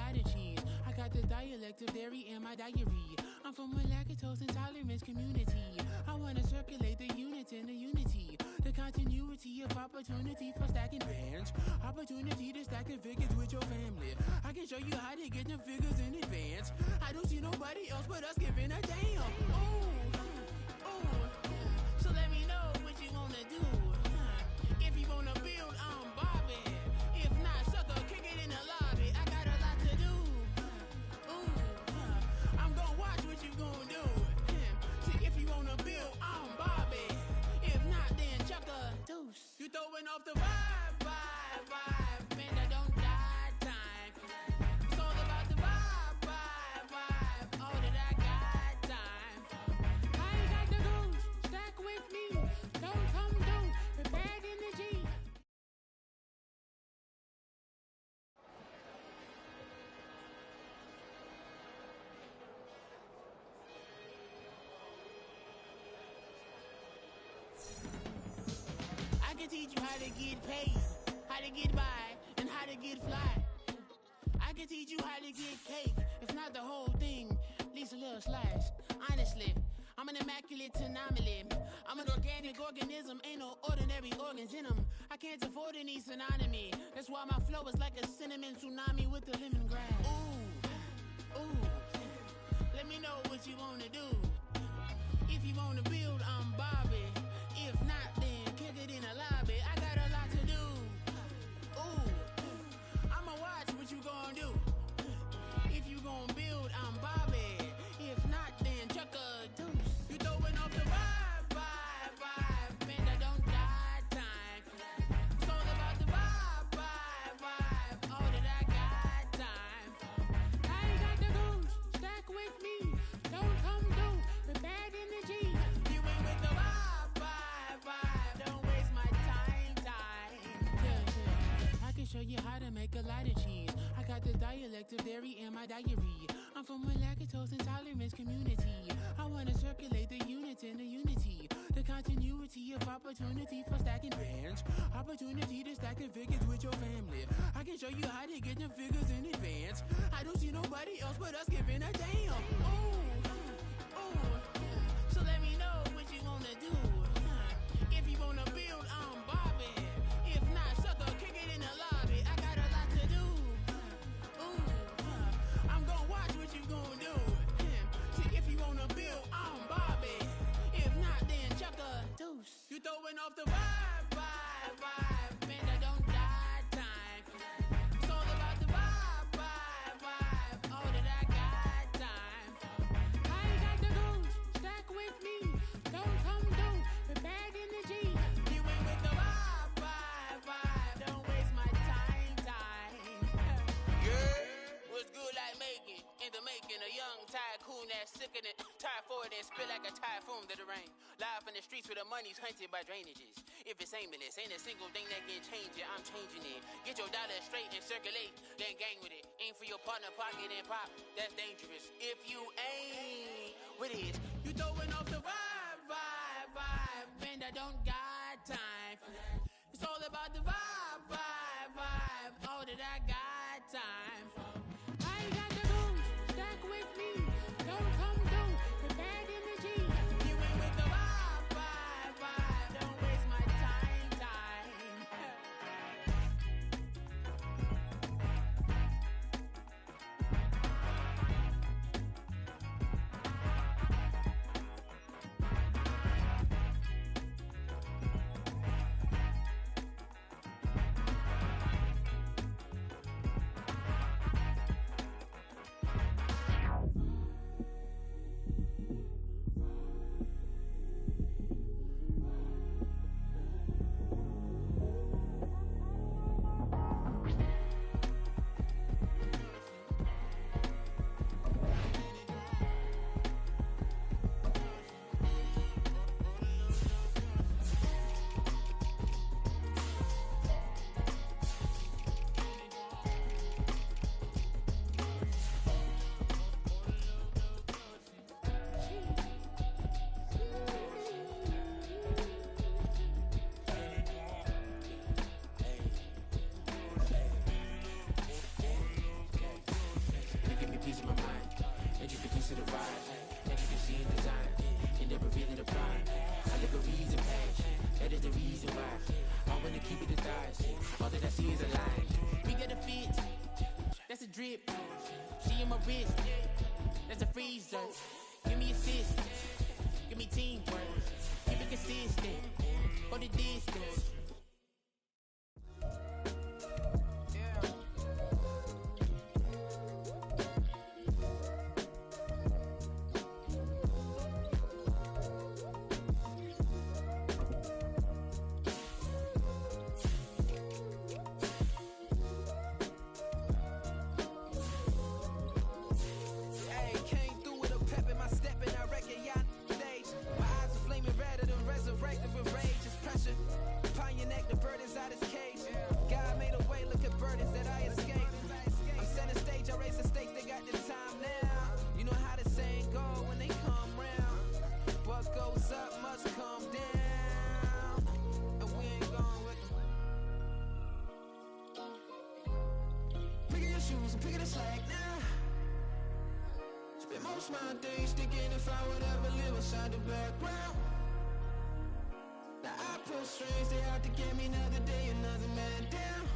lot of cheese. I got the dialect of dairy in my diary. I'm from a lactose intolerance community. I wanna circulate the units in the unity. The continuity of opportunity for stacking bands. Opportunity to stack the figures with your family. I can show you how to get them figures in advance. I don't see nobody else but us giving a damn. So let me know what you wanna do. If you wanna build, I'm Bobby. If not, sucker, kick it in the lobby. I got a lot to do. I'm gonna watch what you gonna do. See, if you wanna build, I'm Bobby. If not, then chuck a deuce. You throwing off the vibe. Man, I don't die time. It's all about the vibe. All that I got time. I ain't got the goose. Stack with me. Don't come through with bad energy. I can teach you how to get paid, how to get by, and how to get fly. I can teach you how to get cake, if not the whole thing, at least a little slice. Honestly, I'm an immaculate anomaly. I'm an organic organism, ain't no ordinary organs in them. I can't afford any synonymy. That's why my flow is like a cinnamon tsunami with the lemongrass. Ooh, let me know what you wanna do. If you wanna build, I'm Bobby. If not, then kick it in the lobby. I got a lot to do. I'ma watch what you gonna do. If you gonna build, I'm Bobby. If not, then chuck a deuce. You throwing off the vibe. Man, I don't die time. It's all about the vibe. All that I got time. I ain't got the goose. Stack with me. Don't come through with bad energy. You ain't with the vibe. Don't waste my time. Yeah. I can show you how to make a lot of cheese. I got the dialect of dairy in my diary. I'm from a lactose intolerance community. I wanna circulate the units in the unity. The continuity of opportunity for stacking bands. Opportunity to stack the figures with your family. I can show you how to get them figures in advance. I don't see nobody else but us giving a damn. So let me know what you wanna do. If you wanna build, I'm Bobby. If not, sucker, kick it in the lobby. I got a lot to do. I'm gonna watch what you gonna do. See, if you wanna build, I'm Bobby. If not, then chuck a deuce. You throwing off the vibe. Man, I don't die time. It's all about the vibe. All that I got time. I ain't got the goose. Stack with me. Don't come through with bad energy. You ain't with the vibe. Don't waste my time. Yeah, what's good like making? In the making, a young tycoon that's sicker than typhoid and spit like a typhoon to the rain. Live in the streets where the money's hunted by drainages. If it's aimless, ain't a single thing that can change it. I'm changing it. Get your dollar straight and circulate, then gang with it. Aim for your partner, pocket and pop. That's dangerous. If you ain't with it, you throwing off the vibe. Man, I don't got time for that. It's all about the vibe. All that I got time for. I ain't got the goose. Stack with me. Don't come through with bad energy. You ain't with the vibe. Don't waste my time. in my wrist. That's a freezer. Give me assist. Give me teamwork. Keep it consistent. Go the distance. Most my days thinking if I would ever live inside the background. Now I pull strings, they out to get me another day, another man down.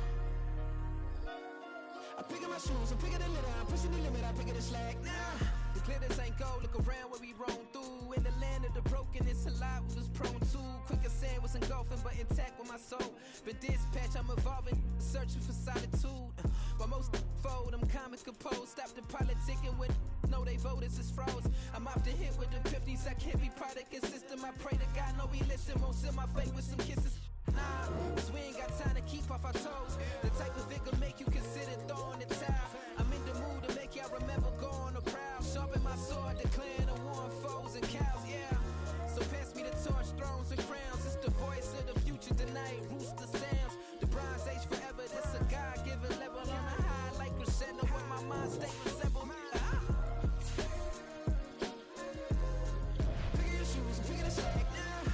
I'm picking my shoes, I'm picking the litter, I'm pushing the limit, I'm picking the slack now. The clear this ain't gold, look around where we roam through. In the land of the broken, it's a lot we was prone to. Quicker sand was engulfing, but intact with my soul. Been dispatched, I'm evolving, searching for solitude. While most fold, I'm calm and composed. Stop the politicking when know they voters is froze. I'm off the hit with the 50s, I can't be product and system. I pray to God, know he listen, won't send my fate with some kisses. Nah, cause we ain't got time to keep off our toes. The type of vigor make you consider throwing the towel. I'm in the mood to make y'all remember going the proud. Sharpen my sword, declaring the war on foes and cows, yeah. So pass me the torch, thrones and crowns. It's the voice of the future tonight, rooster sounds. The bronze age forever, this a God-given level. On a high like crescendo when my mind state resemble. Picking your shoes and picking the slack now.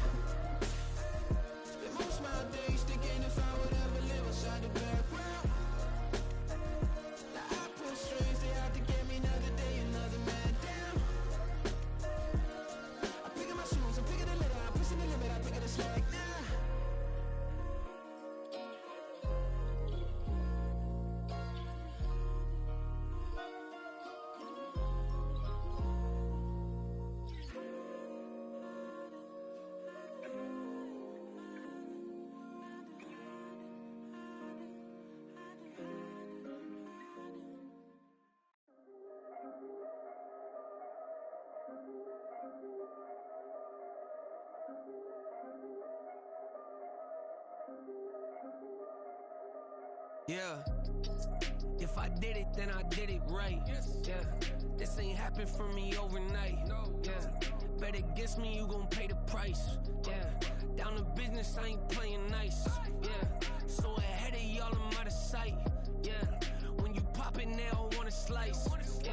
Spend most of my days thinking if I would ever live inside the background. Now I pull strings, they out to get me another day, another man down. I'm picking my shoes, I'm picking the litter, I'm pushing the limit, I'm picking the slack now. Yeah, if I did it, then I did it right. Yeah, this ain't happened for me overnight. Yeah, bet against me, you gon' pay the price. Yeah, down to business, I ain't playing nice. Yeah, so ahead of y'all, I'm out of sight. Yeah, when you pop it, they all wanna slice. Yeah,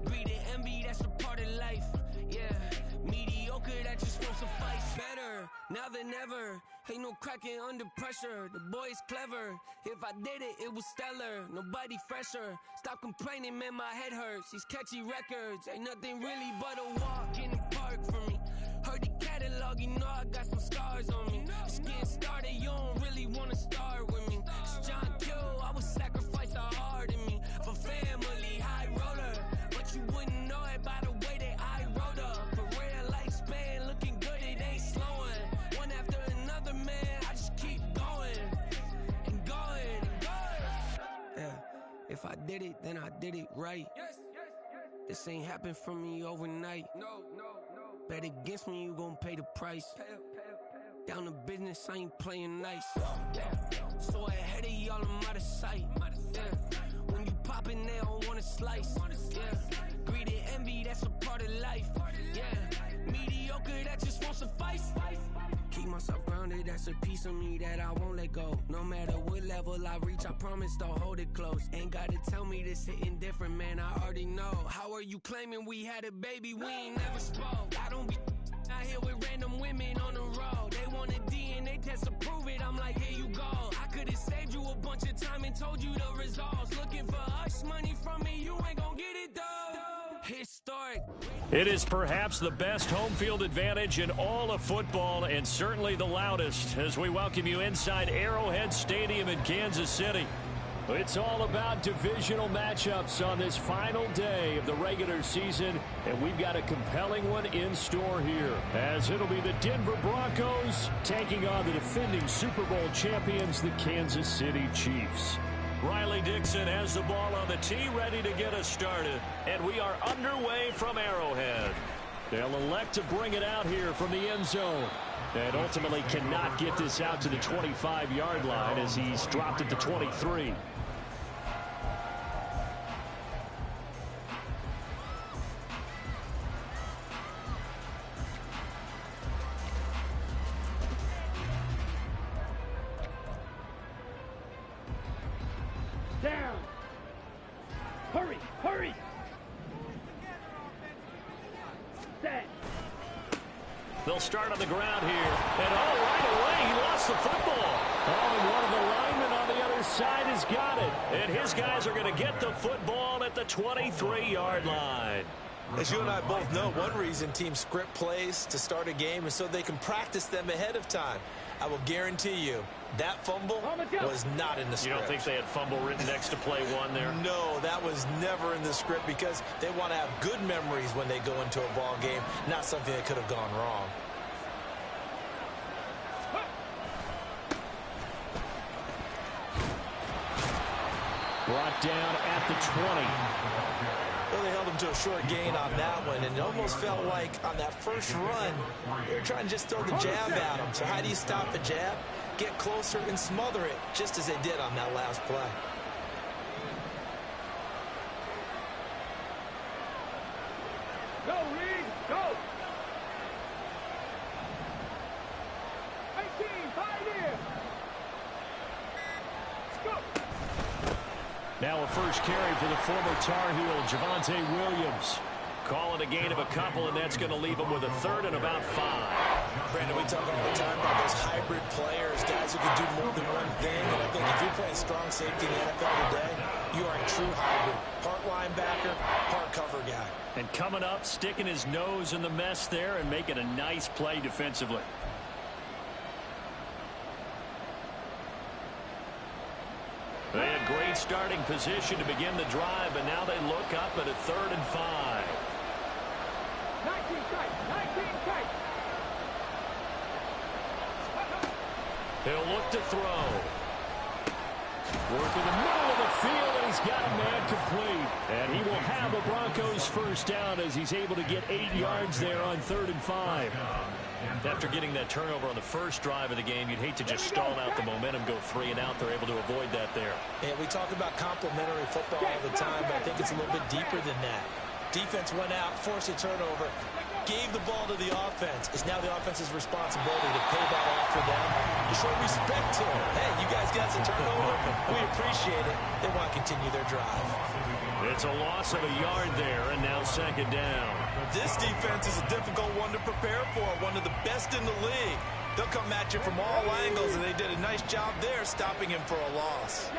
greed and envy, that's a part of life. Yeah, mediocre, that just won't suffice. Better now than ever. Ain't no cracking under pressure. The boy's clever. If I did it, it was stellar. Nobody fresher. Stop complaining, man, my head hurts. These catchy records ain't nothing really but a walk in the park for me. Heard the catalog, you know I got some scars on me. Just getting started, you don't really wanna start with me. It's John Kill, I would sacrifice a heart in me for family, high roller. But you wouldn't know it by the way that I wrote up. For real lifespan, looking good, it ain't slowing. One after another, man, I just keep going and going and going. Yeah, if I did it, then I did it right. This ain't happened for me overnight. No. Bet against me, you gon' pay the price. Down to business, I ain't playing nice. So ahead of y'all, I'm out of sight. Yeah, when you poppin', they don't wanna slice. Yeah, greed and envy, that's a part of life. Yeah, mediocre, that just won't suffice. Keep myself grounded, that's a piece of me that I won't let go. No matter what level I reach, I promise to hold it close. Ain't gotta tell me this hitting different, man, I already know. How are you claiming we had a baby, we ain't never spoke? I don't be out here with random women on the road. They want a DNA test to prove it, I'm like, here you go. I could've saved you a bunch of time and told you the results. Looking for hush money from me, you ain't gon' get it though. Historic. It is perhaps the best home field advantage in all of football, and certainly the loudest, as we welcome you inside Arrowhead Stadium in Kansas City. It's all about divisional matchups on this final day of the regular season, and we've got a compelling one in store here, as it'll be the Denver Broncos taking on the defending Super Bowl champions, the Kansas City Chiefs. Riley Dixon has the ball on the tee, ready to get us started, and we are underway from Arrowhead. They'll elect to bring it out here from the end zone. And ultimately cannot get this out to the 25-yard line as he's dropped it to 23. Down. Hurry, hurry. Set. They'll start on the ground here. And right away, he lost the football. And one of the linemen on the other side has got it. And his guys are going to get the football at the 23-yard line. As you and I both know, one reason teams script plays to start a game is so they can practice them ahead of time. I will guarantee you that fumble was not in the script. You don't think they had fumble written next to play one there? No, that was never in the script because they want to have good memories when they go into a ball game, not something that could have gone wrong. Brought down at the 20. Well, they held him to a short gain on that one, and it almost felt like on that first run, they were trying to just throw the jab at him. So how do you stop the jab? Get closer and smother it, just as they did on that last play. Go, Reed, go. 18, 5 here. Go. Now a first carry for the former Tar Heel, Javonte Williams. Calling a gain of a couple, and that's going to leave him with a third and about 5. Brandon, we talk all the time about those hybrid players, guys who can do more than one thing. And I think if you're playing strong safety in the NFL today, you are a true hybrid. Part linebacker, part cover guy. And coming up, sticking his nose in the mess there and making a nice play defensively. They had great starting position to begin the drive, but now they look up at a 3rd and 5. 19 tight, 19 tight. He'll look to throw. Work in the middle of the field, and he's got a man complete. And he will have a Broncos first down as he's able to get 8 yards there on 3rd and 5. After getting that turnover on the first drive of the game, you'd hate to just stall out the momentum, go 3 and out. They're able to avoid that there. And we talk about complementary football all the time, but I think it's a little bit deeper than that. Defense went out, forced a turnover, gave the ball to the offense. It's now the offense's responsibility to pay that off for them, to show respect to them. Hey, you guys got some turnover. We appreciate it. They want to continue their drive. It's a loss of a yard there, and now 2nd down. This defense is a difficult one to prepare for, one of the best in the league. They'll come at you from all angles, and they did a nice job there stopping him for a loss.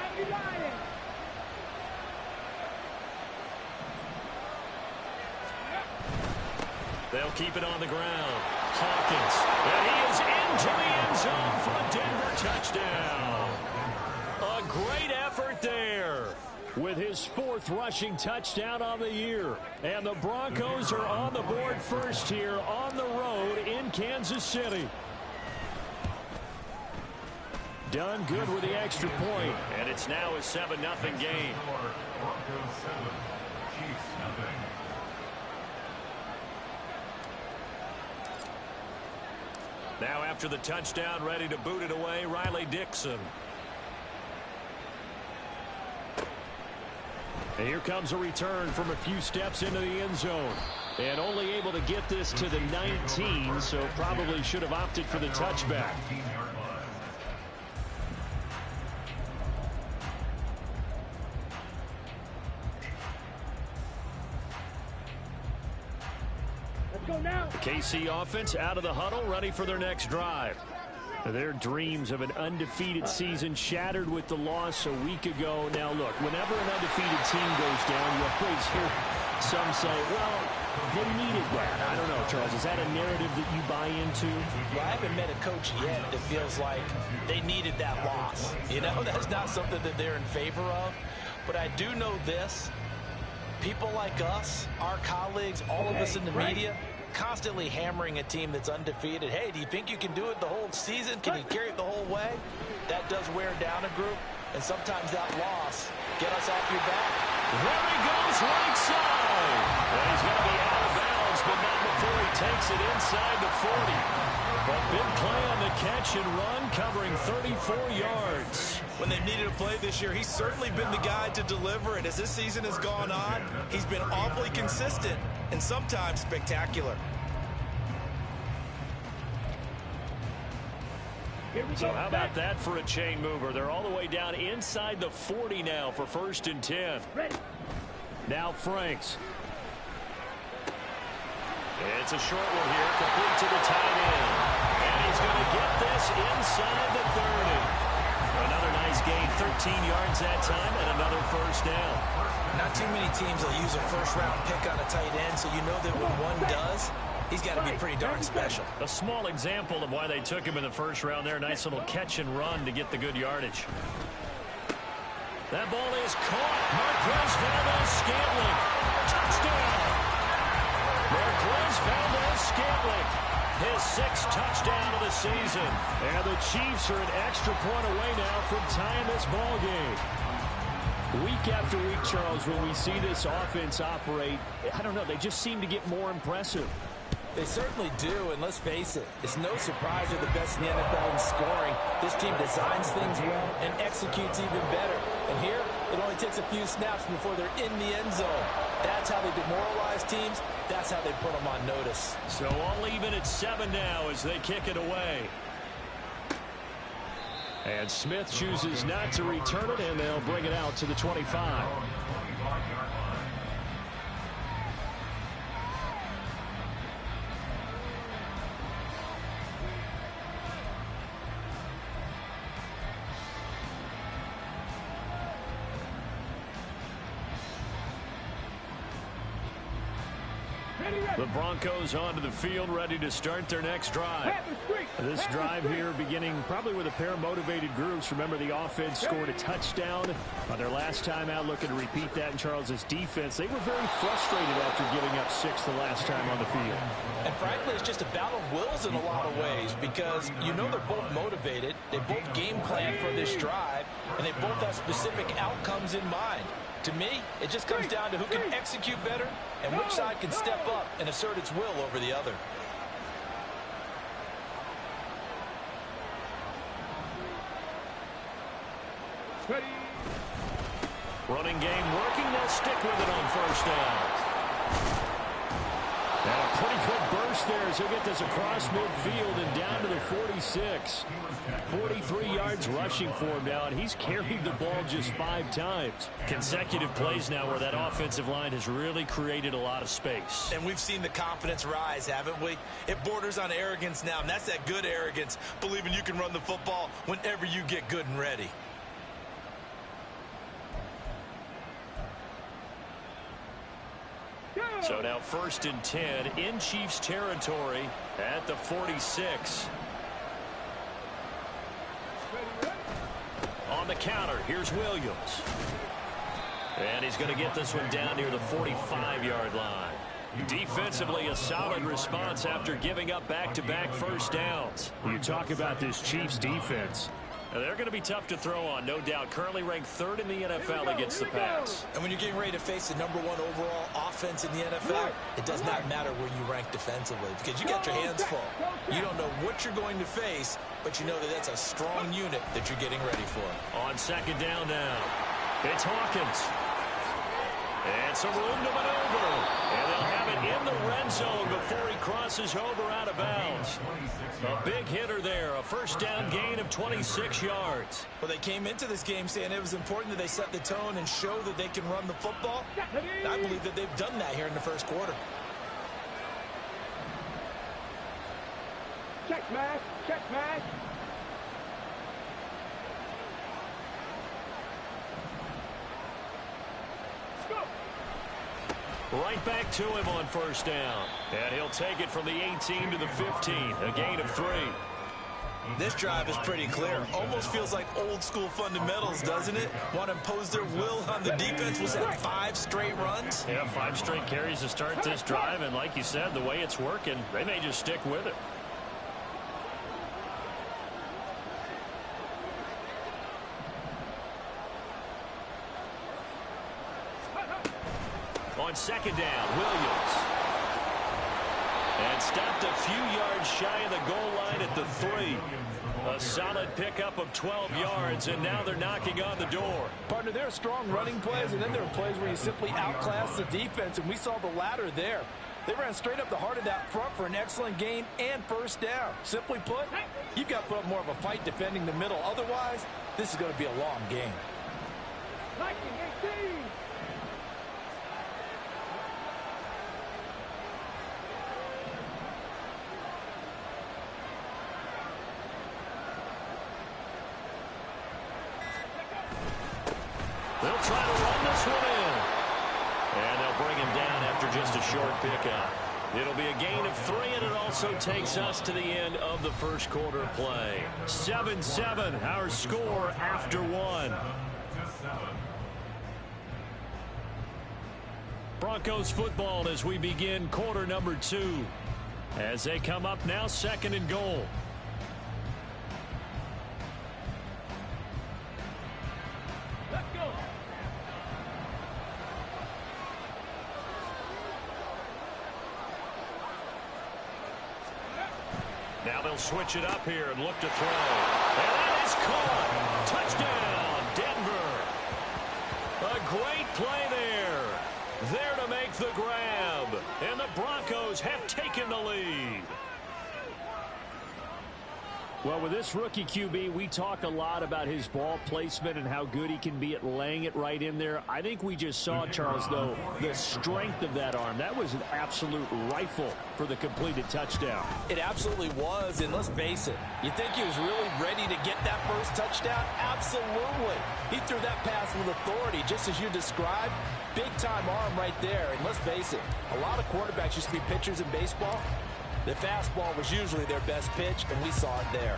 They'll keep it on the ground. Hawkins, and he is into the end zone for a Denver touchdown. A great effort there with his 4th rushing touchdown on the year. And the Broncos are on the board first here on the road in Kansas City. Done good with the extra point, and it's now a 7-0 game. Now after the touchdown, ready to boot it away, Riley Dixon. And here comes a return from a few steps into the end zone. And only able to get this to the 19, so probably should have opted for the touchback. Go now. The KC offense out of the huddle, ready for their next drive. Their dreams of an undefeated season shattered with the loss a week ago. Now, look, whenever an undefeated team goes down, you always hear some say, well, they needed that. I don't know, Charles. Is that a narrative that you buy into? Well, I haven't met a coach yet that feels like they needed that loss. You know, that's not something that they're in favor of. But I do know this. People like us, our colleagues, all of us in the media, constantly hammering a team that's undefeated. Hey, do you think you can do it the whole season? Can you carry it the whole way? That does wear down a group. And sometimes that loss get us off your back. There he goes right side. And he's going to be out of bounds, but not before he takes it inside the 40. A big play on the catch and run, covering 34 yards. When they've needed a play this year, he's certainly been the guy to deliver. And as this season has gone on, he's been awfully consistent and sometimes spectacular. So how about that for a chain mover? They're all the way down inside the 40 now for 1st and 10. Now Franks. It's a short one here, complete to the tight end. And he's going to get this inside the 30. Another nice gain, 13 yards that time, and another 1st down. Not too many teams will use a first-round pick on a tight end, so you know that when one does, he's got to be pretty darn special. A small example of why they took him in the 1st round there. Nice little catch and run to get the good yardage. That ball is caught. Marquez Valdez-Scantling. Touchdown. Marquez Valdez-Scantling. His 6th touchdown of the season. And the Chiefs are an extra point away now from tying this ball game. Week after week, Charles, when we see this offense operate, I don't know, they just seem to get more impressive. They certainly do, and let's face it, it's no surprise they're the best in the NFL in scoring. This team designs things well and executes even better. And here, it only takes a few snaps before they're in the end zone. That's how they demoralize teams. That's how they put them on notice. So all even at 7 now as they kick it away. And Smith chooses not to return it, and they'll bring it out to the 25. The Broncos onto the field, ready to start their next drive. This drive here beginning probably with a pair of motivated groups. Remember, the offense scored a touchdown on their last time out. Looking to repeat that in Charles's defense. They were very frustrated after giving up 6 the last time on the field. And frankly, it's just a battle of wills in a lot of ways because you know they're both motivated. They both game plan for this drive, and they both have specific outcomes in mind. To me, it just comes down to who can execute better and which side can step up and assert its will over the other. Running game working. They'll stick with it on 1st down. And a pretty good burst there as he'll get this across midfield and down to the 46. 43 yards rushing for him now, and he's carried the ball just 5 times. Consecutive plays now where that offensive line has really created a lot of space. And we've seen the confidence rise, haven't we? It borders on arrogance now, and that's that good arrogance, believing you can run the football whenever you get good and ready. So now 1st and 10 in Chiefs territory at the 46. On the counter, here's Williams. And he's going to get this one down near the 45-yard line. Defensively, a solid response after giving up back-to-back 1st downs. You talk about this Chiefs defense. Now, they're going to be tough to throw on, no doubt. Currently ranked 3rd in the NFL against the pass. And when you're getting ready to face the #1 overall offense in the NFL, it does not matter where you rank defensively because you got your hands full. You don't know what you're going to face, but you know that that's a strong unit that you're getting ready for. On 2nd down now, it's Hawkins. And some room to maneuver. And they'll have it in the red zone before he crosses over out of bounds. A big hitter there. A 1st down gain of 26 yards. Well, they came into this game saying it was important that they set the tone and show that they can run the football. And I believe that they've done that here in the 1st quarter. Check smash. Check smash. Right back to him on first down. And he'll take it from the 18 to the 15, a gain of 3. This drive is pretty clear. Almost feels like old school fundamentals, doesn't it? Want to impose their will on the defense. Was that 5 straight runs? Yeah, 5 straight carries to start this drive. And like you said, the way it's working, they may just stick with it. On second down, Williams. And stopped a few yards shy of the goal line at the 3. A solid pickup of 12 yards, and now they're knocking on the door. Partner, there are strong running plays, and then there are plays where you simply outclass the defense, and we saw the latter there. They ran straight up the heart of that front for an excellent gain and first down. Simply put, you've got to put up more of a fight defending the middle. Otherwise, this is going to be a long game. They'll try to run this one in. And they'll bring him down after just a short pickup. It'll be a gain of 3, and it also takes us to the end of the first quarter play. 7-7, our score after 1. Broncos football as we begin quarter number 2. As they come up now, 2nd and goal. Now they'll switch it up here and look to throw. And that is caught. Touchdown, Denver. A great play there. There to make the grab. And the Broncos have taken the lead. Well, with this rookie QB, we talk a lot about his ball placement and how good he can be at laying it right in there. I think we just saw, Charles, though, the strength of that arm. That was an absolute rifle for the completed touchdown. It absolutely was, and let's face it, you think he was really ready to get that first touchdown? Absolutely. He threw that pass with authority, just as you described. Big-time arm right there, and let's face it, a lot of quarterbacks used to be pitchers in baseball. The fastball was usually their best pitch, and we saw it there.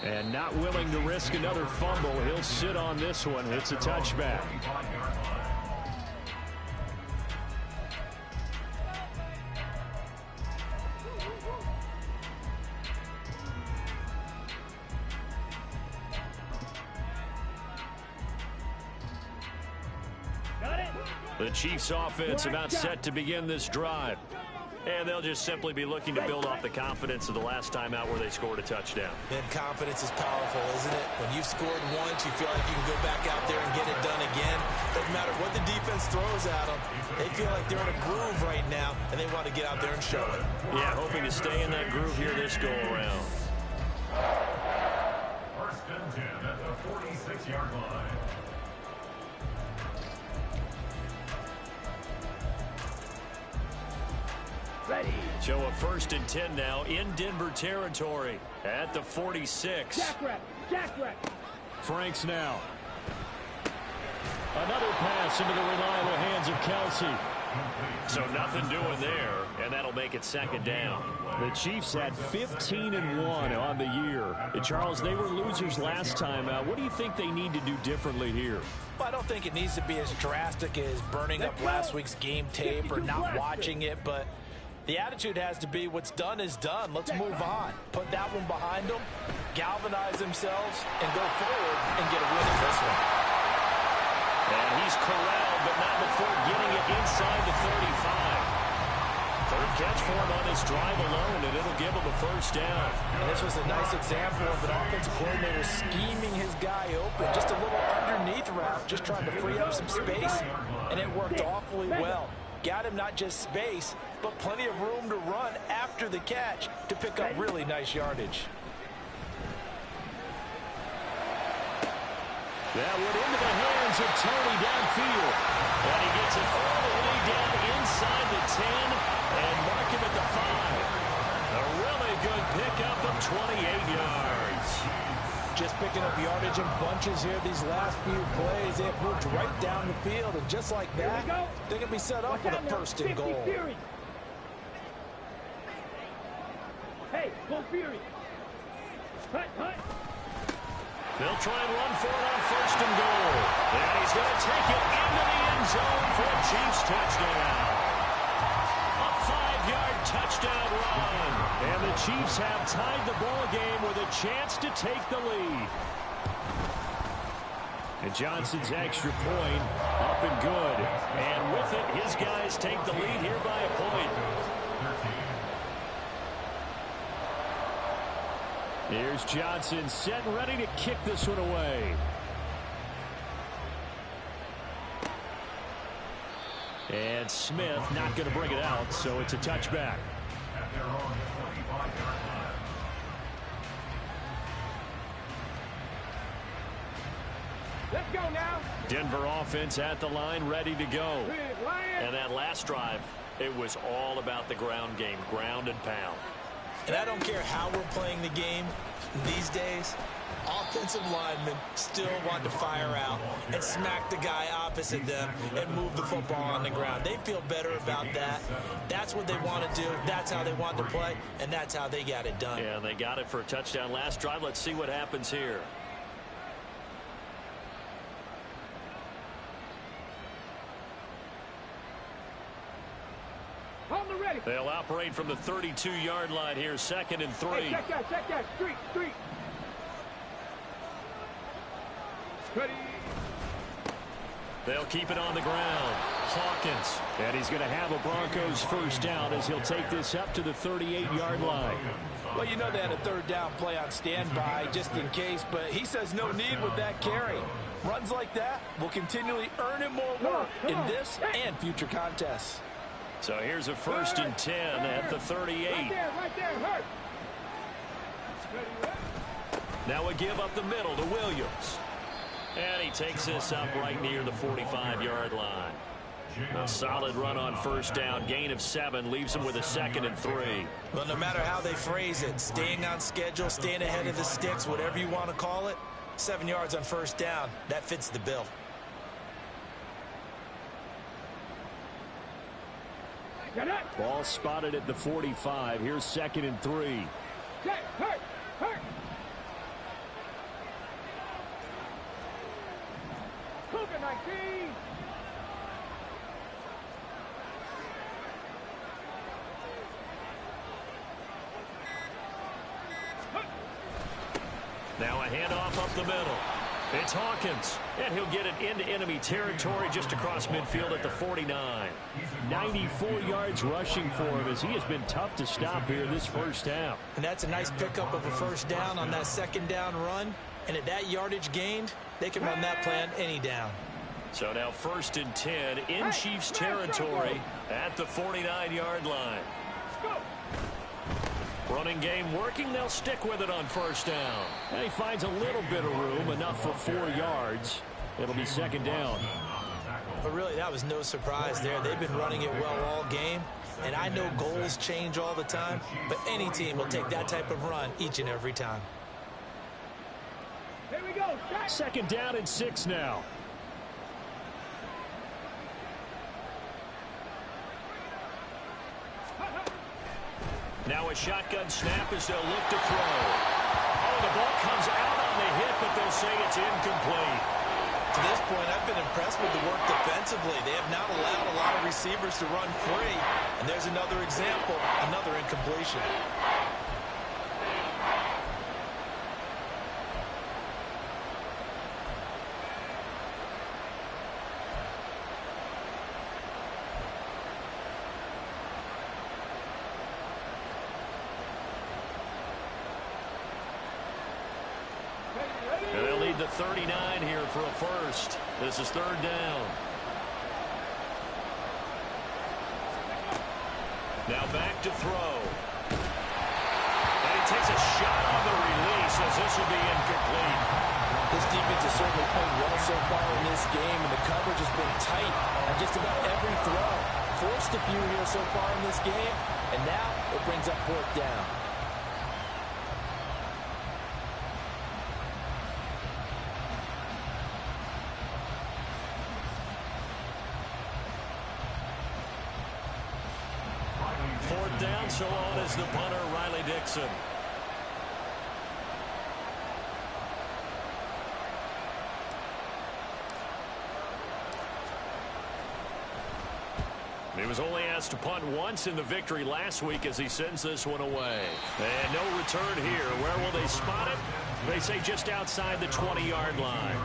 And not willing to risk another fumble, he'll sit on this one. It's a touchback. The Chiefs offense about set to begin this drive. And they'll just simply be looking to build off the confidence of the last time out where they scored a touchdown. And confidence is powerful, isn't it? When you've scored once, you feel like you can go back out there and get it done again. Doesn't matter what the defense throws at them. They feel like they're in a groove right now, and they want to get out there and show it. Yeah, hoping to stay in that groove here this go-around. 1st and 10 at the 46-yard line. Ready. So a 1st and 10 now in Denver territory at the 46. Jackrack. Franks now. Another pass into the reliable hands of Kelsey. So nothing doing there, and that'll make it 2nd down. The Chiefs had 15-1 on the year. Charles, they were losers last time out. What do you think they need to do differently here? Well, I don't think it needs to be as drastic as burning up last week's game tape or not watching it, but the attitude has to be what's done is done. Let's move on. Put that one behind them, galvanize themselves, and go forward and get a win in this one. And he's corralled, but not before getting it inside the 35. 3rd catch for him on this drive alone, and it'll give him a 1st down. And this was a nice example of an offensive coordinator scheming his guy open. Just a little underneath route, just trying to free up some space, and it worked awfully well. Got him not just space, but plenty of room to run after the catch to pick up really nice yardage. That went into the hands of Tony downfield. And he gets it all the way down inside the 10 and mark him at the 5. A really good pickup of 28 yards. Just picking up yardage in bunches here these last few plays. They have moved right down the field, and just like that, they're going to be set up with a first and goal. Hey, go Fury. Hut. They'll try and run for it on first and goal. And he's going to take it into the end zone for a Chiefs touchdown. A 5-yard touchdown run. And the Chiefs have tied the ball game with a chance to take the lead. And Johnson's extra point up and good. And with it, his guys take the lead here by a point. Here's Johnson set and ready to kick this one away. And Smith not going to bring it out, so it's a touchback. Let's go now. Denver offense at the line, ready to go. And that last drive, it was all about the ground game, ground and pound. And I don't care how we're playing the game these days, offensive linemen still want to fire out and smack the guy opposite them and move the football on the ground. They feel better about that. That's what they want to do. That's how they want to play, and that's how they got it done. Yeah, they got it for a touchdown last drive. Let's see what happens here. They'll operate from the 32-yard line here, 2nd and 3. Hey, check that. Street. Ready. They'll keep it on the ground. Hawkins. And he's going to have a Broncos first down as he'll take this up to the 38-yard line. Well, you know they had a third down play on standby just in case, but he says no need with that carry. Runs like that will continually earn him more work in this and future contests. So here's a 1st and 10 at the 38. Right there, hurt. Now a give up the middle to Williams. And he takes this up right near the 45-yard line. A solid run on first down. Gain of 7 leaves him with a 2nd and 3. Well, no matter how they phrase it, staying on schedule, staying ahead of the sticks, whatever you want to call it, 7 yards on first down, that fits the bill. Ball spotted at the 45. Here's 2nd and 3. Hurt. Cougar 19. Now a handoff up the middle. It's Hawkins, and he'll get it into enemy territory just across midfield at the 49. 94 yards rushing for him as he has been tough to stop here this first half. And that's a nice pickup of a first down on that 2nd down run. And at that yardage gained, they can run that play on any down. So now 1st and 10 in Chiefs territory at the 49-yard line. Running game working. They'll stick with it on first down. And he finds a little bit of room, enough for 4 yards. It'll be 2nd down. But really, that was no surprise there. They've been running it well all game. And I know goals change all the time, but any team will take that type of run each and every time. Here we go. 2nd down and 6 now. Now a shotgun snap as they'll look to throw. Oh, the ball comes out on the hit, but they'll say it's incomplete. To this point, I've been impressed with the work defensively. They have not allowed a lot of receivers to run free. And there's another example, another incompletion. And they'll lead the 39 here for a first. This is 3rd down. Now back to throw. And he takes a shot on the release as this will be incomplete. This defense has certainly played well so far in this game, and the coverage has been tight on just about every throw. Forced a few here so far in this game, and now it brings up 4th down. Franks alone as the punter, Riley Dixon. He was only asked to punt once in the victory last week as he sends this one away. And no return here. Where will they spot it? They say just outside the 20-yard line.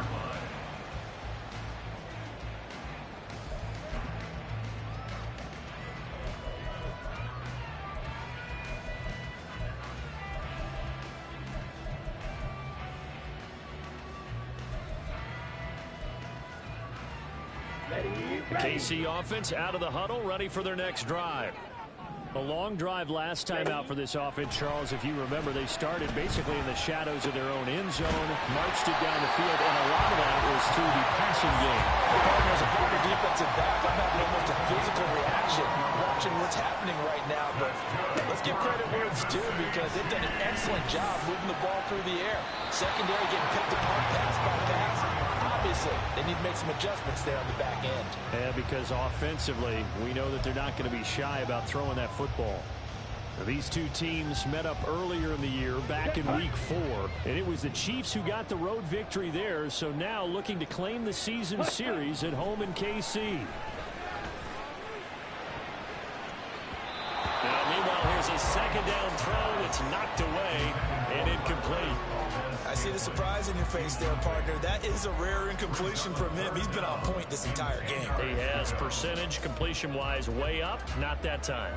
The KC offense out of the huddle, ready for their next drive. A long drive last time out for this offense, Charles. If you remember, they started basically in the shadows of their own end zone, marched it down the field, and a lot of that was through the passing game. As a former defensive back, I'm having almost a physical reaction watching what's happening right now. But let's give credit where it's due because they've done an excellent job moving the ball through the air. Secondary getting picked apart pass by pass. Obviously, they need to make some adjustments there on the back end. Yeah, because offensively, we know that they're not going to be shy about throwing that football. These two teams met up earlier in the year, back in Week 4, and it was the Chiefs who got the road victory there, so now looking to claim the season series at home in KC. Now, meanwhile, here's a second down throw that's knocked away and incomplete. I see the surprise in your face there, partner. That is a rare incompletion from him. He's been on point this entire game. He has percentage completion-wise way up, not that time.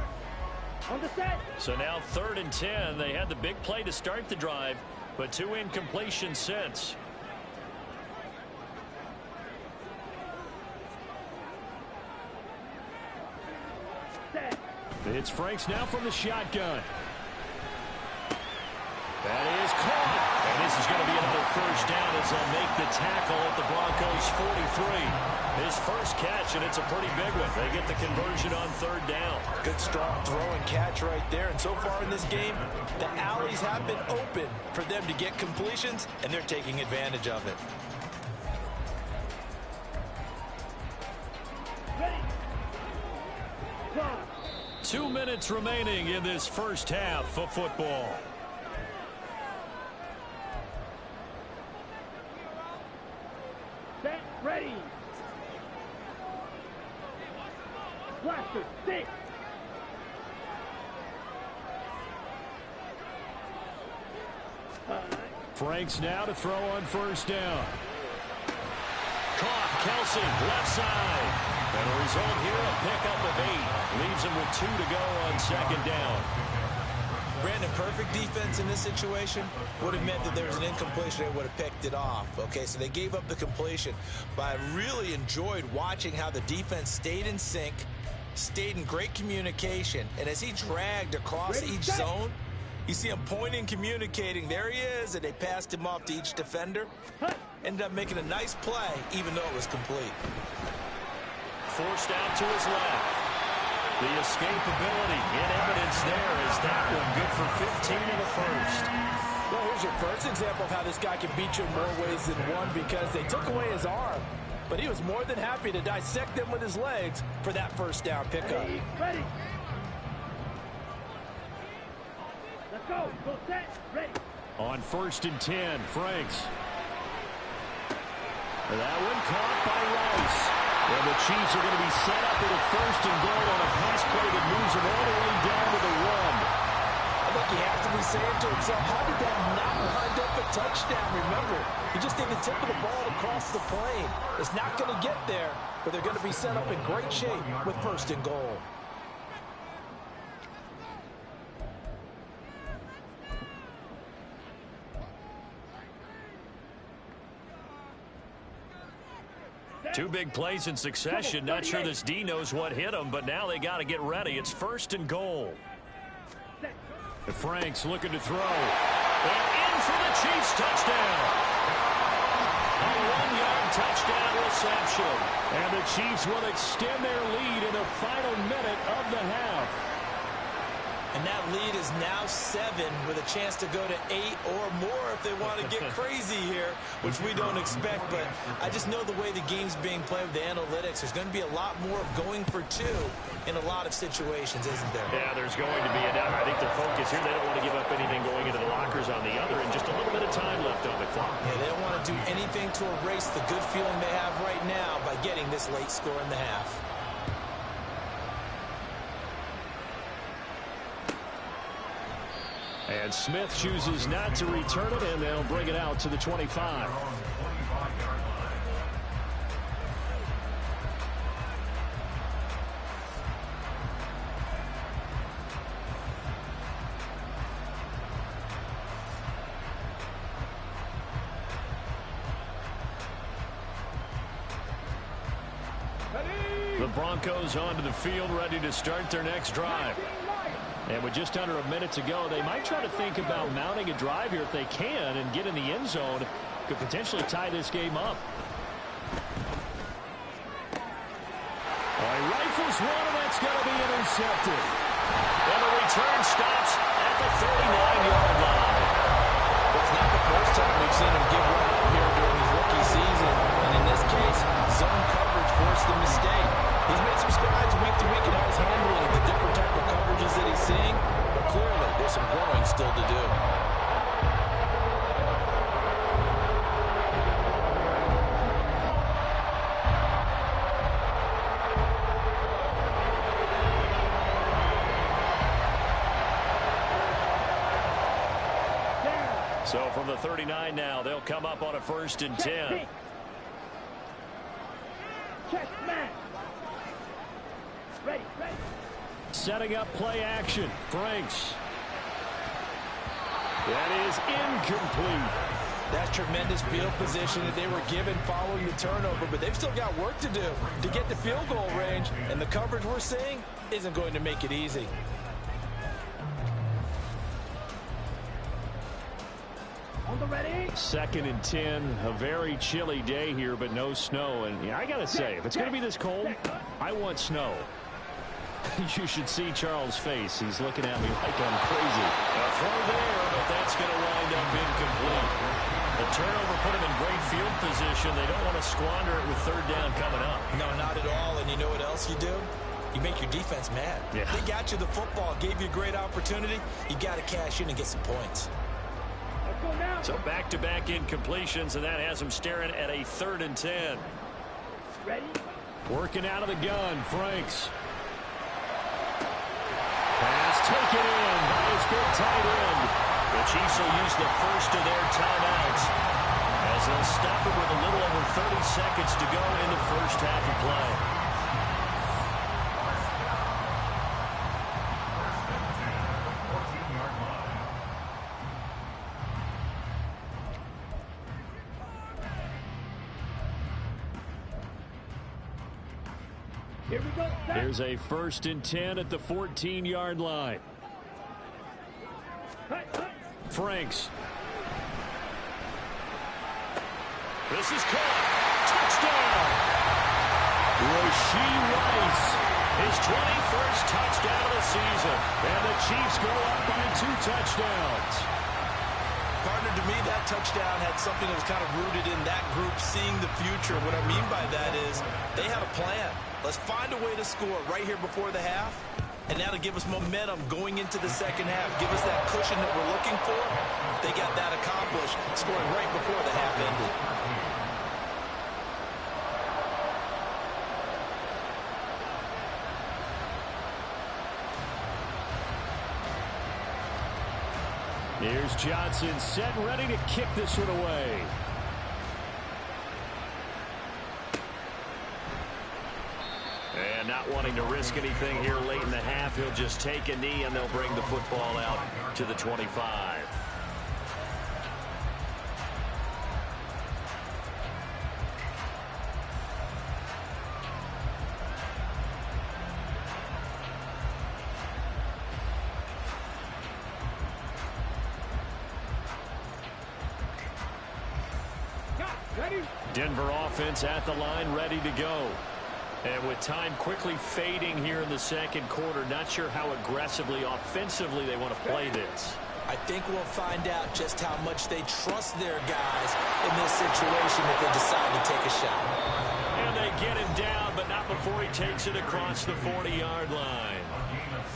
On the set. So now 3rd and 10. They had the big play to start the drive, but 2 incompletions since. Set. It's Franks now from the shotgun. That is caught. And this is going to be another first down as they'll make the tackle at the Broncos' 43. His first catch, and it's a pretty big one. They get the conversion on 3rd down. Good, strong throw and catch right there. And so far in this game, the alleys have been open for them to get completions, and they're taking advantage of it. Ready. Go. 2 minutes remaining in this first half of football. Set. Ready. Blaster. 6. Franks now to throw on 1st down. Caught. Kelsey, left side. And the result here, a pickup of 8. Leaves him with 2 to go on 2nd down. Brandon, perfect defense in this situation would have meant that there was an incompletion. They would have picked it off. Okay, so they gave up the completion. But I really enjoyed watching how the defense stayed in sync, stayed in great communication, and as he dragged across each zone, you see him pointing, communicating. There he is, and they passed him off to each defender. Ended up making a nice play, even though it was complete. Forced out to his left. The escapability in evidence there is that one good for 15 in the first. Well, here's your first example of how this guy can beat you in more ways than one because they took away his arm. But he was more than happy to dissect them with his legs for that 1st down pickup. Ready. Ready. Let's go. Go set. Ready. On 1st and 10, Franks. That one caught by Rice. And the Chiefs are going to be set up with a 1st and goal on a pass play that moves them all the way down to the 1. I think he has to be saying to himself, how did that not wind up a touchdown? Remember, he just did the tip of the ball across the plane. It's not going to get there, but they're going to be set up in great shape with 1st and goal. Two big plays in succession. Not sure this D knows what hit him, but now they got to get ready. It's 1st and goal. Franks looking to throw. And in for the Chiefs touchdown. A 1-yard touchdown reception. And the Chiefs will extend their lead in the final minute of the half. And that lead is now 7 with a chance to go to 8 or more if they want to get crazy here, which we don't expect. But I just know the way the game's being played with the analytics, there's going to be a lot more of going for 2 in a lot of situations, isn't there? Yeah, there's going to be. And I think their focus here, they don't want to give up anything going into the lockers on the other, and just a little bit of time left on the clock. Yeah, they don't want to do anything to erase the good feeling they have right now by getting this late score in the half. And Smith chooses not to return it, and they'll bring it out to the 25. The Broncos onto the field, ready to start their next drive. And with just under a minute to go, they might try to think about mounting a drive here if they can and get in the end zone. Could potentially tie this game up. He rifles one, and that's going to be intercepted. And the return stops at the 39-yard line. It's not the first time we've seen him give one up here during his rookie season. And in this case, zone coverage forced the mistake. He's made some strides week to week in how he's handling the different type of coverages that he's seeing, but clearly there's some growing still to do. So from the 39 now, they'll come up on a 1st and 10. Check, man. Ready. Setting up play action. Franks. That is incomplete. That's tremendous field position that they were given following the turnover, but they've still got work to do to get the field goal range, and the coverage we're seeing isn't going to make it easy. On the ready. 2nd and 10. A very chilly day here, but no snow. And yeah, I got to say, if it's going to be this cold, I want snow. You should see Charles' face. He's looking at me like I'm crazy. A throw there, but that's going to wind up incomplete. The turnover put him in great field position. They don't want to squander it with 3rd down coming up. No, not at all. And you know what else you do? You make your defense mad. Yeah. They got you the football, gave you a great opportunity. You got to cash in and get some points. Let's go now. So back-to-back incompletions, and that has him staring at a 3rd and 10. Ready. Working out of the gun, Franks. Pass taken in by his big tight end. The Chiefs will use the first of their timeouts as they'll stop it with a little over 30 seconds to go in the first half of play. Here we go. Here's a 1st and 10 at the 14-yard line. Franks. This is caught. Touchdown. Rashee Rice. His 21st touchdown of the season. And the Chiefs go up by 2 touchdowns. Partner, to me, that touchdown had something that was kind of rooted in that group seeing the future. What I mean by that is they had a plan. Let's find a way to score right here before the half, and that'll give us momentum going into the second half. Give us that cushion that we're looking for. They got that accomplished, scoring right before the half ended. Here's Johnson set and ready to kick this one away. And not wanting to risk anything here late in the half, he'll just take a knee and they'll bring the football out to the 25. Denver offense at the line, ready to go. And with time quickly fading here in the second quarter, not sure how aggressively, offensively they want to play this. I think we'll find out just how much they trust their guys in this situation if they decide to take a shot. And they get him down, but not before he takes it across the 40-yard line.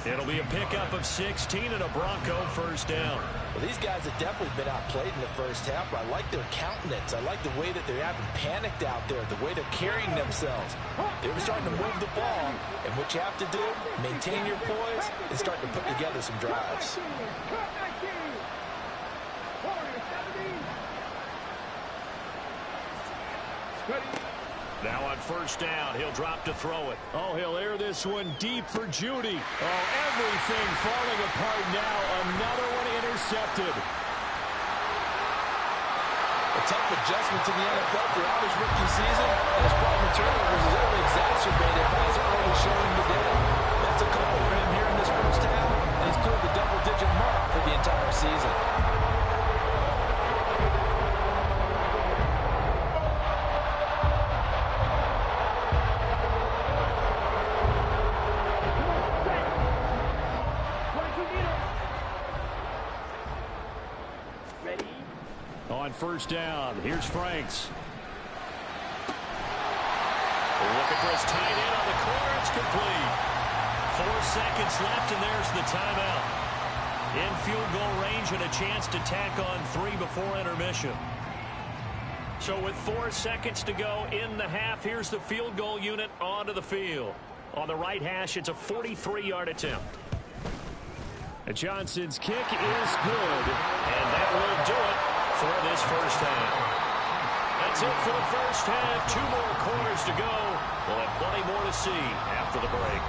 It'll be a pickup of 16 and a Bronco first down. Well, these guys have definitely been outplayed in the first half, but I like their countenance. I like the way that they haven't panicked out there, the way they're carrying themselves. They were starting to move the ball, and what you have to do, maintain your poise and start to put together some drives. Now on first down, he'll drop to throw it. Oh, he'll air this one deep for Judy. Oh, everything falling apart now. Another one intercepted. A tough adjustment to the NFL throughout his rookie season, and his problem with turnovers is only exacerbated by his early showing today. That's a couple for him here in this first half, and he's cleared the double-digit mark for the entire season. On first down, here's Franks. Looking for his tight end on the corner. It's complete. 4 seconds left, and there's the timeout. In field goal range and a chance to tack on 3 before intermission. So with 4 seconds to go in the half, here's the field goal unit onto the field. On the right hash, it's a 43-yard attempt. And Johnson's kick is good, and that will do it for this first half. That's it for the first half. 2 more quarters to go. We'll have plenty more to see after the break.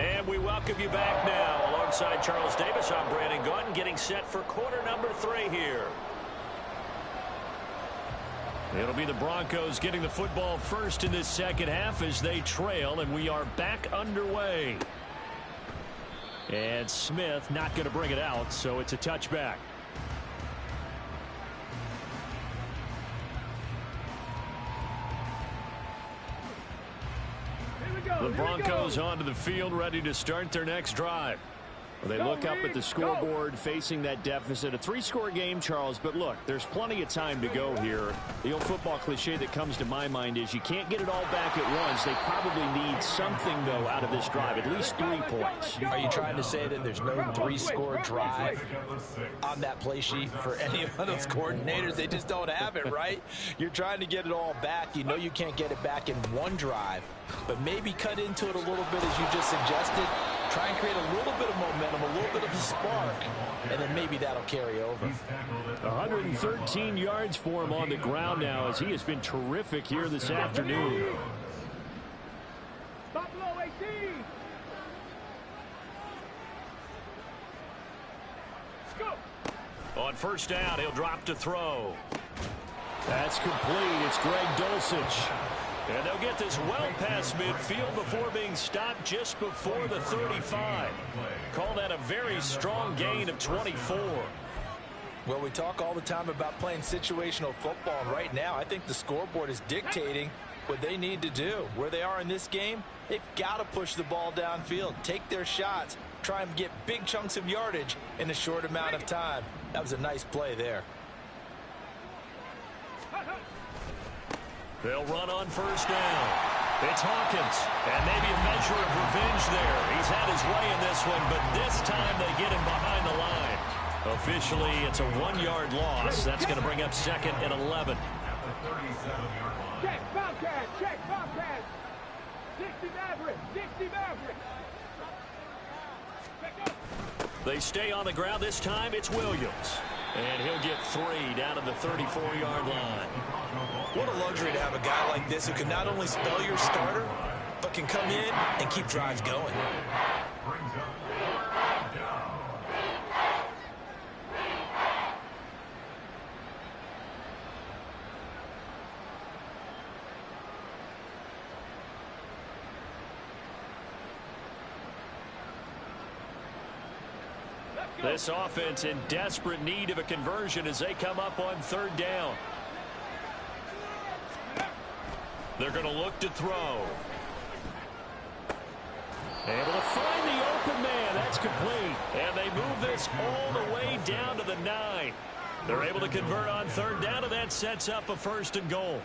And we welcome you back now. Alongside Charles Davis, I'm Brandon Gaunt, getting set for quarter number 3 here. It'll be the Broncos getting the football first in this second half as they trail, and we are back underway. And Smith not going to bring it out, so it's a touchback. The Broncos onto the field, ready to start their next drive. Well, they look up at the scoreboard facing that deficit. A 3-score game, Charles, but look, there's plenty of time to go here. The old football cliche that comes to my mind is you can't get it all back at once. They probably need something, though, out of this drive, at least 3 points. Are you trying to say that there's no 3-score drive on that play sheet for any of those coordinators? They just don't have it, right? You're trying to get it all back. You know you can't get it back in 1 drive, but maybe cut into it a little bit as you just suggested. Try and create a little bit of momentum, a little bit of a spark, and then maybe that'll carry over. 113 yards for him on the ground now as he has been terrific here this afternoon. Stop below 18. Go. On first down, he'll drop to throw. That's complete. It's Greg Dulcich. And they'll get this well past midfield before being stopped just before the 35. Call that a very strong gain of 24. Well, we talk all the time about playing situational football, and right now I think the scoreboard is dictating what they need to do. Where they are in this game, they've got to push the ball downfield, take their shots, try and get big chunks of yardage in a short amount of time. That was a nice play there. They'll run on first down. It's Hawkins, and maybe a measure of revenge there. He's had his way in this one, but this time they get him behind the line. Officially, it's a 1-yard loss. That's going to bring up 2nd and 11. Check, Bobcat, check, Bobcat. 60 Maverick, 60 Maverick. They stay on the ground. This time it's Williams. And he'll get 3 down to the 34-yard line. What a luxury to have a guy like this who can not only spell your starter, but can come in and keep drives going. This offense in desperate need of a conversion as they come up on third down. They're going to look to throw. Able to find the open man. That's complete. And they move this all the way down to the 9. They're able to convert on third down, and that sets up a 1st and goal.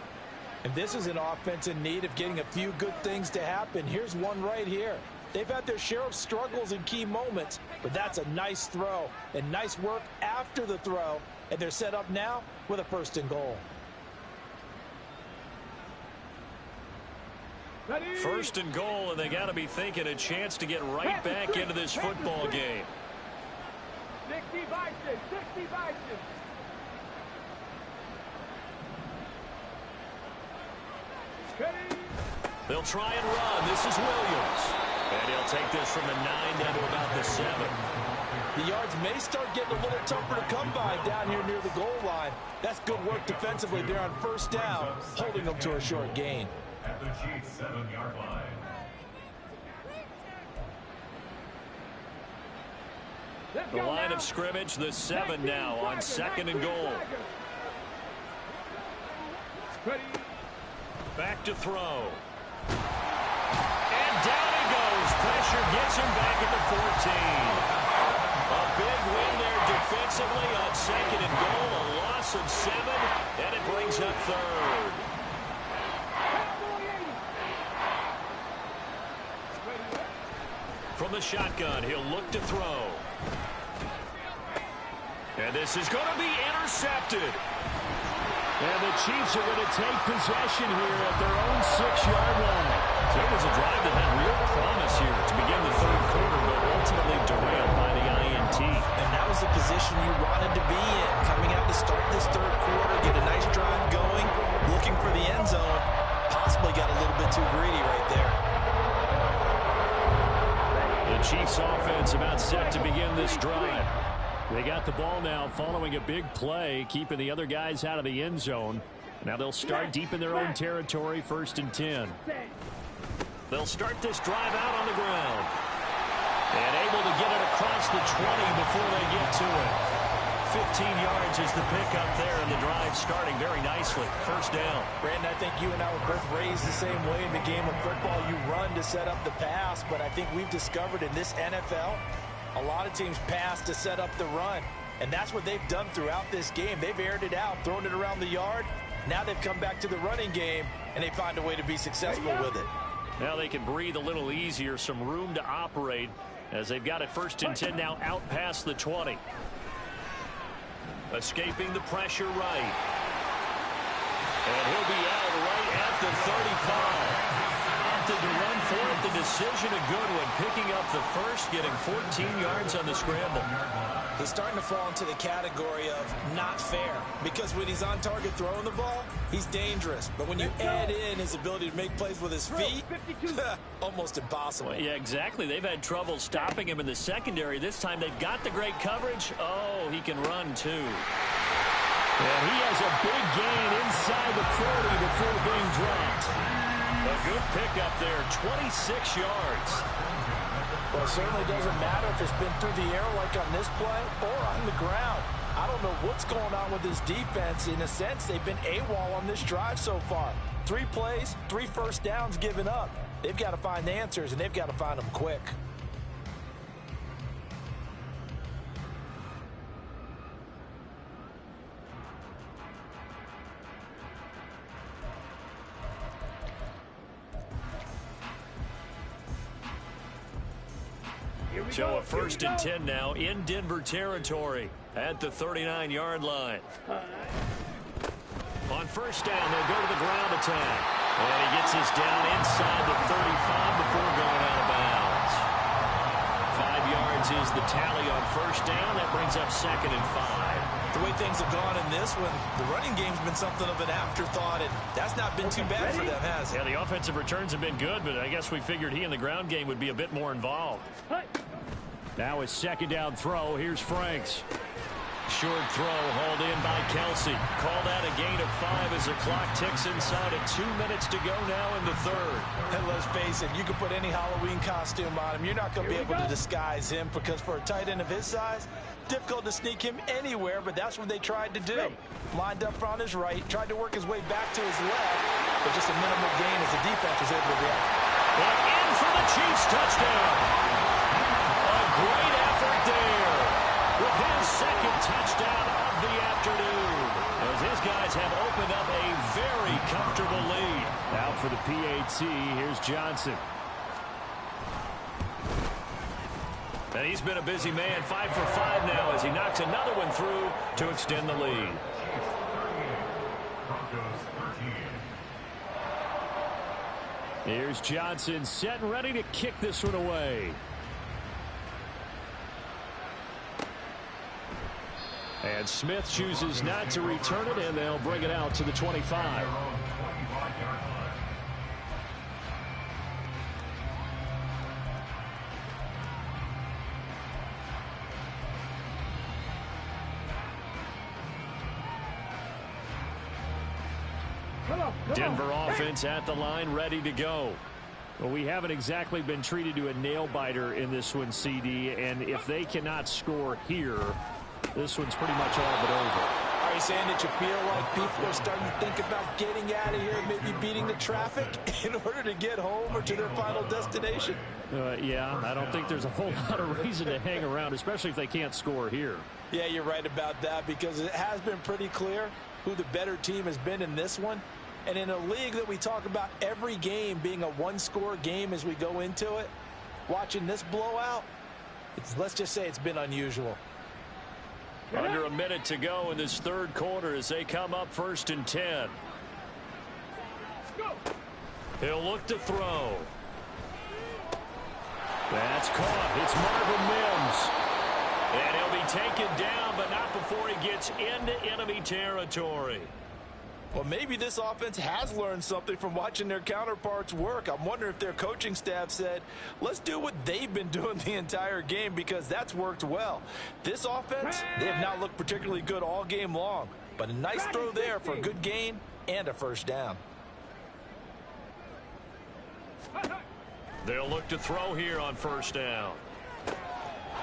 And this is an offense in need of getting a few good things to happen. Here's one right here. They've had their share of struggles in key moments, but that's a nice throw and nice work after the throw, and they're set up now with a 1st and goal. 1st and goal, and they got to be thinking a chance to get right back into this football game. 60 Vikings, 60 Vikings. They'll try and run. This is Williams. And he'll take this from the 9 down to about the 7. The yards may start getting a little tougher to come by down here near the goal line. That's good work defensively there on 1st down, holding them to a short gain. At the Chiefs' 7-yard line. The line of scrimmage, the 7 now on 2nd and goal. Back to throw. And down he goes. Pressure gets him back at the 14. A big win there defensively on 2nd and goal. A loss of 7, and it brings up 3rd. From the shotgun, he'll look to throw. And this is going to be intercepted. And the Chiefs are going to take possession here at their own 6-yard line. So it was a drive that had real promise here to begin the 3rd quarter, but ultimately derailed by the INT. And that was the position you wanted to be in. Coming out to start this 3rd quarter, get a nice drive going, looking for the end zone. Possibly got a little bit too greedy right there. The Chiefs offense about set to begin this drive. They got the ball now following a big play, keeping the other guys out of the end zone. Now they'll start deep in their own territory, 1st and 10. They'll start this drive out on the ground. And able to get it across the 20 before they get to it. 15 yards is the pickup there, and the drive starting very nicely. 1st down. Brandon, I think you and I were both raised the same way in the game of football. You run to set up the pass, but I think we've discovered in this NFL, a lot of teams pass to set up the run, and that's what they've done throughout this game. They've aired it out, thrown it around the yard. Now they've come back to the running game, and they find a way to be successful with it. Now they can breathe a little easier, some room to operate as they've got it 1st and 10 now out past the 20. Escaping the pressure right. And he'll be out right at the 35. To run for it, the decision a good one, picking up the 1st, getting 14 yards on the scramble. He's starting to fall into the category of not fair, because when he's on target throwing the ball, he's dangerous. But when you add in his ability to make plays with his feet, almost impossible. Well, yeah, exactly. They've had trouble stopping him in the secondary. This time they've got the great coverage. Oh, he can run too. And he has a big gain inside the 40 before being dropped. A good pickup there, 26 yards. Well, it certainly doesn't matter if it's been through the air like on this play or on the ground. I don't know what's going on with this defense. In a sense, they've been AWOL on this drive so far. 3 plays, 3 1st downs given up. They've got to find the answers, and they've got to find them quick. So a 1st and 10 now in Denver territory at the 39-yard line. On 1st down, they'll go to the ground attack. And he gets this down inside the 35 before going out of bounds. 5 yards is the tally on 1st down. That brings up 2nd and 5. The way things have gone in this one, the running game's been something of an afterthought, and that's not been too bad for them, has it? Yeah, the offensive returns have been good, but I guess we figured he in the ground game would be a bit more involved. Now his 2nd down throw. Here's Franks. Short throw hauled in by Kelsey. Called out a gain of 5 as the clock ticks inside at 2 minutes to go now in the third. And let's face it, you can put any Halloween costume on him. You're not going to be able to disguise him because for a tight end of his size, difficult to sneak him anywhere, but that's what they tried to do. Lined up on his right, tried to work his way back to his left, but just a minimal gain as the defense was able to react. And in for the Chiefs touchdown. A great effort there with his second touchdown of the afternoon, as his guys have opened up a very comfortable lead. Now for the PAT, here's Johnson. And he's been a busy man, 5 for 5 now as he knocks another one through to extend the lead. Here's Johnson set and ready to kick this one away. And Smith chooses not to return it, and they'll bring it out to the 25. Denver offense at the line, ready to go. Well, we haven't exactly been treated to a nail-biter in this one, CD, and if they cannot score here, this one's pretty much all but over. Are you saying that you feel like people are starting to think about getting out of here, maybe beating the traffic in order to get home or to their final destination? Yeah, I don't think there's a whole lot of reason to hang around, especially if they can't score here. Yeah, you're right about that because it has been pretty clear who the better team has been in this one. And in a league that we talk about every game being a one-score game as we go into it, watching this blowout, let's just say it's been unusual. Under a minute to go in this third quarter as they come up 1st and 10. He'll look to throw. That's caught. It's Marvin Mims. And he'll be taken down, but not before he gets into enemy territory. Well, maybe this offense has learned something from watching their counterparts work. I'm wondering if their coaching staff said, let's do what they've been doing the entire game because that's worked well. This offense, they have not looked particularly good all game long, but a nice throw there for a good gain and a first down. They'll look to throw here on first down.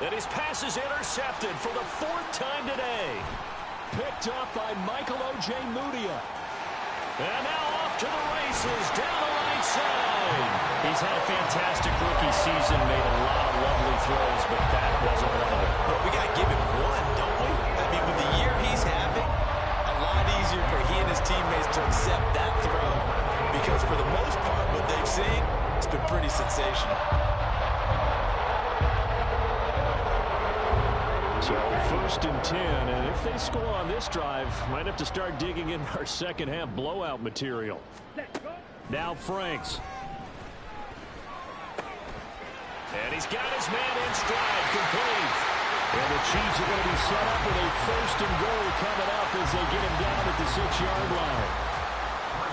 And his pass is intercepted for the 4th time today. Picked up by Michael O.J. Mudia. And now off to the races down the right side. He's had a fantastic rookie season, made a lot of lovely throws, but that wasn't one of them. But we got to give him one, don't we? I mean, with the year he's having, a lot easier for he and his teammates to accept that throw. Because for the most part, what they've seen, it's been pretty sensational. So 1st and 10, and if they score on this drive, might have to start digging in our second half blowout material. Now Franks. And he's got his man in stride, complete. And the Chiefs are going to be set up with a 1st and goal coming up as they get him down at the 6-yard line.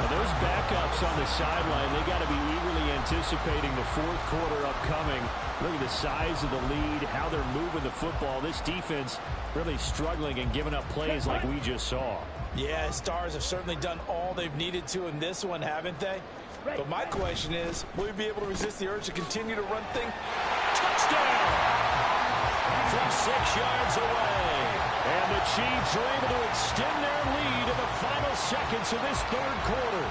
Now those backups on the sideline, they got to be eagerly anticipating the 4th quarter upcoming. Look at the size of the lead, how they're moving the football. This defense really struggling and giving up plays like we just saw. Yeah, Stars have certainly done all they've needed to in this one, haven't they? But my question is, will we be able to resist the urge to continue to run things? Touchdown! From 6 yards away. And the Chiefs are able to extend their lead in the final seconds of this 3rd quarter.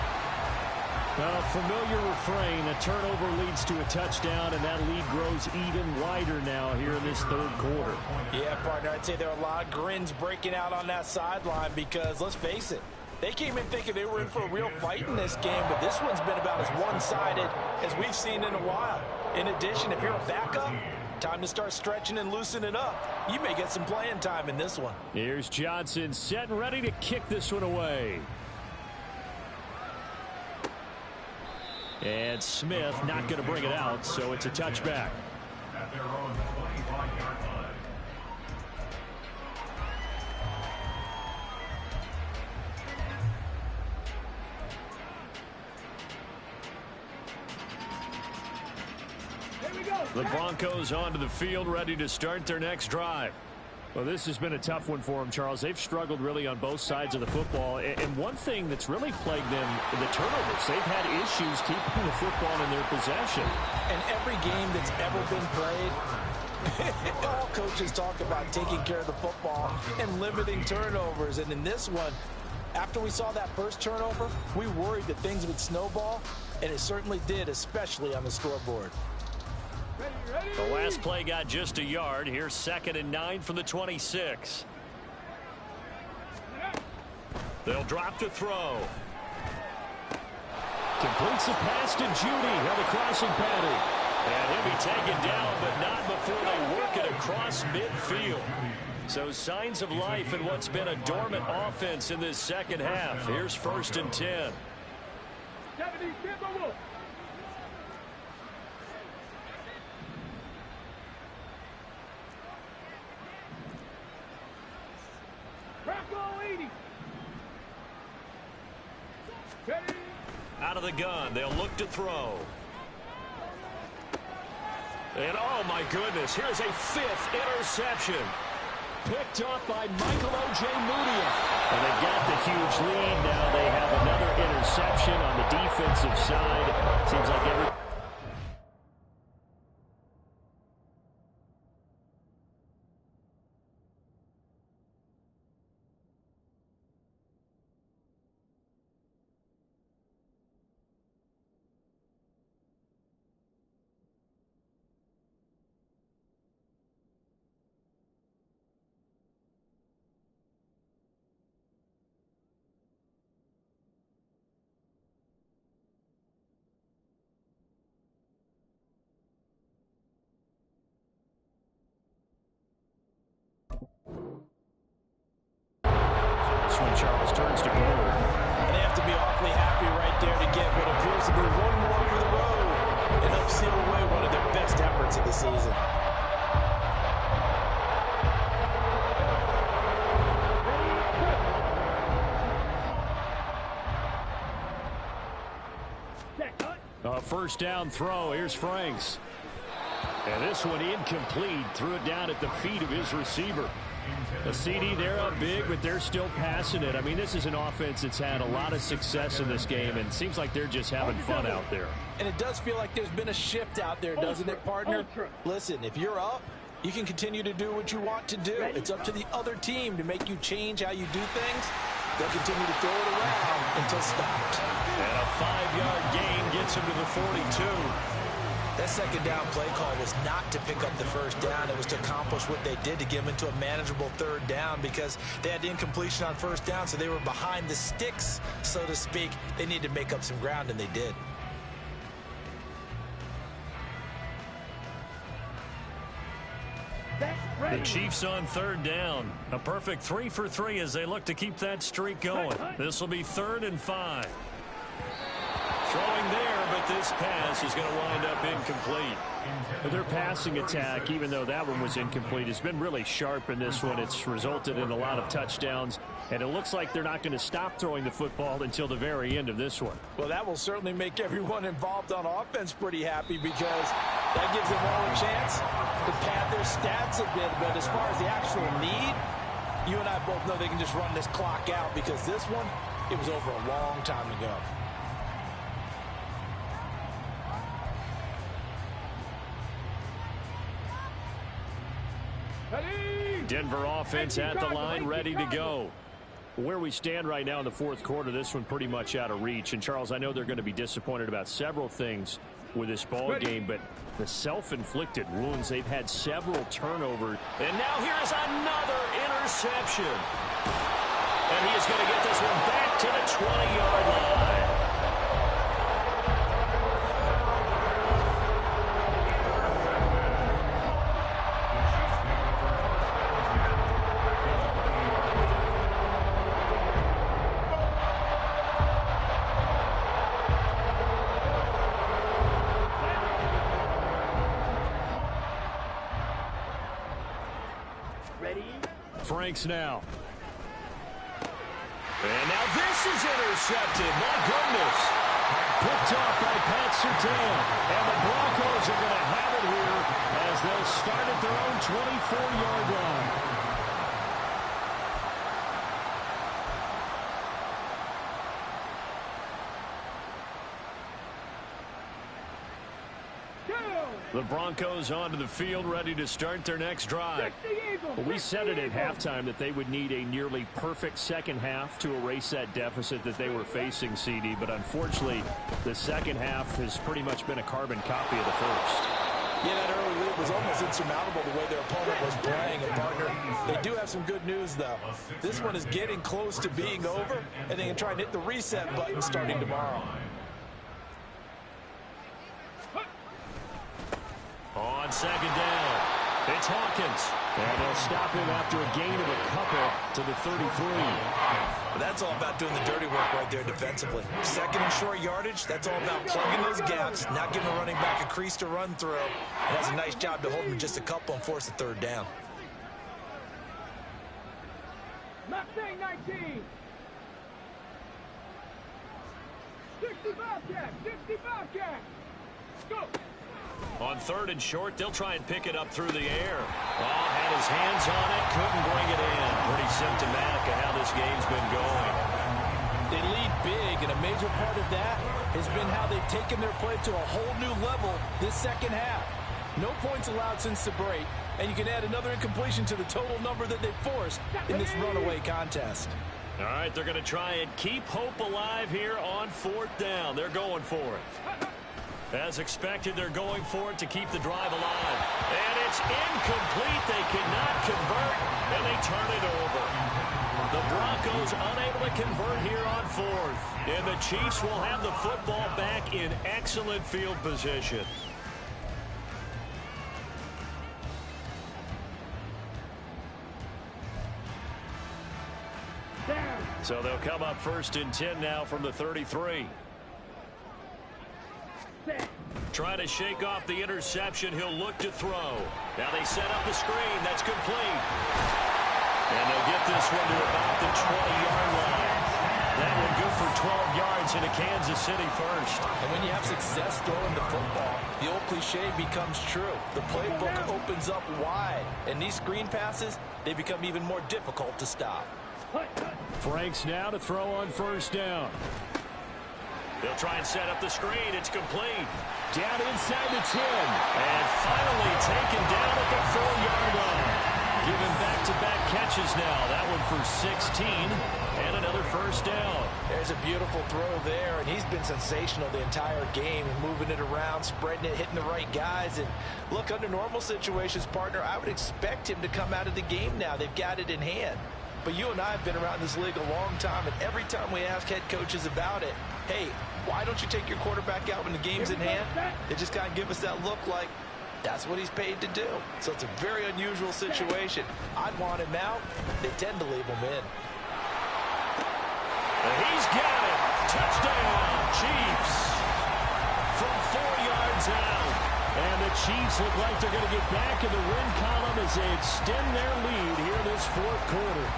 A familiar refrain, a turnover leads to a touchdown, and that lead grows even wider now here in this 3rd quarter. Yeah, partner, I'd say there are a lot of grins breaking out on that sideline because, let's face it, they came in thinking they were in for a real fight in this game, but this one's been about as one-sided as we've seen in a while. In addition, if you're a backup, time to start stretching and loosening up. You may get some playing time in this one. Here's Johnson set and ready to kick this one away. And Smith not going to bring it out, so it's a touchback. At their own 25-yard line. The Broncos onto the field, ready to start their next drive. Well, this has been a tough one for them, Charles. They've struggled really on both sides of the football. And one thing that's really plagued them, the turnovers. They've had issues keeping the football in their possession. And every game that's ever been played, all coaches talk about taking care of the football and limiting turnovers. And in this one, after we saw that first turnover, we worried that things would snowball, and it certainly did, especially on the scoreboard. The last play got just a yard. Here's 2nd and 9 from the 26. They'll drop to throw. Completes the pass to Judy on the crossing pattern. And he'll be taken down, but not before they work it across midfield. So signs of life in what's been a dormant offense in this second half. Here's 1st and 10. Out of the gun, they'll look to throw. And oh my goodness, here's a 5th interception. Picked off by Michael O.J. Moody. And they've got the huge lead. Now they have another interception on the defensive side. Seems like every... Charles turns to goal. And they have to be awfully happy right there to get what appears to be one more for the road and help seal away one of their best efforts of the season. A 1st down throw. Here's Franks. And this one incomplete. Threw it down at the feet of his receiver. The CD, they're up big, but they're still passing it. I mean, this is an offense that's had a lot of success in this game, and it seems like they're just having fun out there. And it does feel like there's been a shift out there, doesn't it, partner? Listen, if you're up, you can continue to do what you want to do. It's up to the other team to make you change how you do things. They'll continue to throw it around until stopped. And a 5-yard gain gets him to the 42. That 2nd down play call was not to pick up the 1st down. It was to accomplish what they did, to get them into a manageable 3rd down, because they had incompletion on 1st down, so they were behind the sticks, so to speak. They needed to make up some ground, and they did. The Chiefs on 3rd down. A perfect 3 for 3 as they look to keep that streak going. This will be 3rd and 5. Throwing there, but this pass is going to wind up incomplete. Their passing attack, even though that one was incomplete, has been really sharp in this one. It's resulted in a lot of touchdowns, and it looks like they're not going to stop throwing the football until the very end of this one. Well, that will certainly make everyone involved on offense pretty happy, because that gives them all a chance to pad their stats a bit. But as far as the actual need, you and I both know they can just run this clock out, because this one, it was over a long time ago. Denver offense at the line, ready to go. Where we stand right now in the 4th quarter, this one pretty much out of reach. And, Charles, I know they're going to be disappointed about several things with this ball game, but the self-inflicted wounds, they've had several turnovers. And now here's another interception. And he is going to get this one back to the 20-yard line. Franks now. And now this is intercepted. My goodness. Picked off by Pat Surtain. And the Broncos are going to have it here as they'll start at their own 24-yard line. The Broncos onto the field, ready to start their next drive. Well, we said it at halftime that they would need a nearly perfect second half to erase that deficit that they were facing, CD. But unfortunately, the second half has pretty much been a carbon copy of the first. Yeah, that early lead was almost insurmountable the way their opponent was playing. And, partner, they do have some good news, though. This one is getting close to being over, and they can try and hit the reset button starting tomorrow. On second down, it's Hawkins. And they'll stop him after a gain of a couple to the 33. That's all about doing the dirty work right there defensively. Second and short yardage, that's all about plugging those gaps, not giving a running back a crease to run through. And that's a nice job to hold him just a couple and force a third down. Mustang 19. 60 Bobcat, 60 Bobcat. Go. On third and short, they'll try and pick it up through the air. Oh, had his hands on it, couldn't bring it in. Pretty symptomatic of how this game's been going. They lead big, and a major part of that has been how they've taken their play to a whole new level this second half. No points allowed since the break, and you can add another incompletion to the total number that they forced in this runaway contest. All right, they're going to try and keep hope alive here on fourth down. They're going for it. As expected, they're going for it to keep the drive alive. And it's incomplete. They cannot convert, and they turn it over. The Broncos unable to convert here on fourth. And the Chiefs will have the football back in excellent field position. So they'll come up first and 10 now from the 33. Trying to shake off the interception. He'll look to throw. Now they set up the screen. That's complete. And they'll get this one to about the 20-yard line. That one good for 12 yards into Kansas City first. And when you have success throwing the football, the old cliche becomes true. The playbook opens up wide. And these screen passes, they become even more difficult to stop. Franks now to throw on first down. They'll try and set up the screen. It's complete. Down inside the 10. And finally taken down at the 4-yard line. Giving back-to-back catches now. That one for 16. And another first down. There's a beautiful throw there, and he's been sensational the entire game and moving it around, spreading it, hitting the right guys. And look, under normal situations, partner, I would expect him to come out of the game now. They've got it in hand. But you and I have been around this league a long time, and every time we ask head coaches about it, hey, why don't you take your quarterback out when the game's in hand? They just kind of give us that look like that's what he's paid to do. So it's a very unusual situation. I'd want him out. They tend to leave him in. And he's got it. Touchdown, Chiefs. From 4 yards out. And the Chiefs look like they're going to get back in the win column as they extend their lead here this fourth quarter.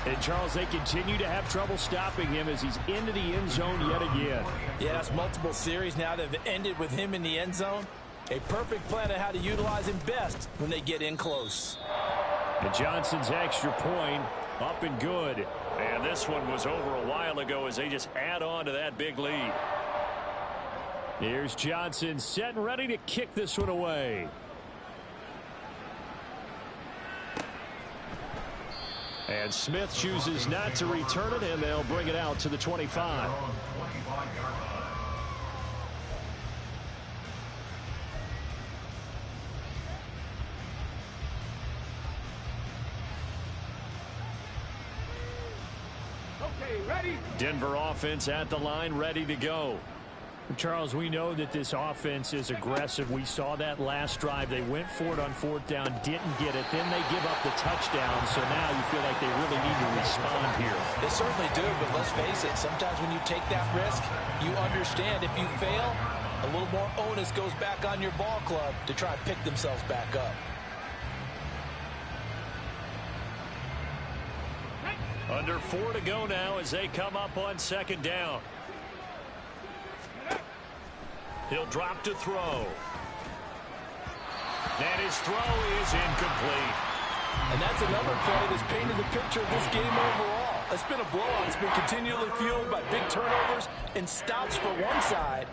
And, Charles, they continue to have trouble stopping him as he's into the end zone yet again. Yeah, that's multiple series now that have ended with him in the end zone. A perfect plan of how to utilize him best when they get in close. And Johnson's extra point up and good. And this one was over a while ago as they just add on to that big lead. Here's Johnson set and ready to kick this one away. And Smith chooses not to return it, and they'll bring it out to the 25. Okay, ready? Denver offense at the line, ready to go. Charles, we know that this offense is aggressive. We saw that last drive. They went for it on fourth down, didn't get it. Then they give up the touchdown. So now you feel like they really need to respond here. They certainly do, but let's face it. Sometimes when you take that risk, you understand if you fail, a little more onus goes back on your ball club to try and pick themselves back up. Under 4 to go now as they come up on second down. He'll drop to throw. And his throw is incomplete. And that's another play that's painted the picture of this game overall. it's been a blowout. It's been continually fueled by big turnovers and stops for one side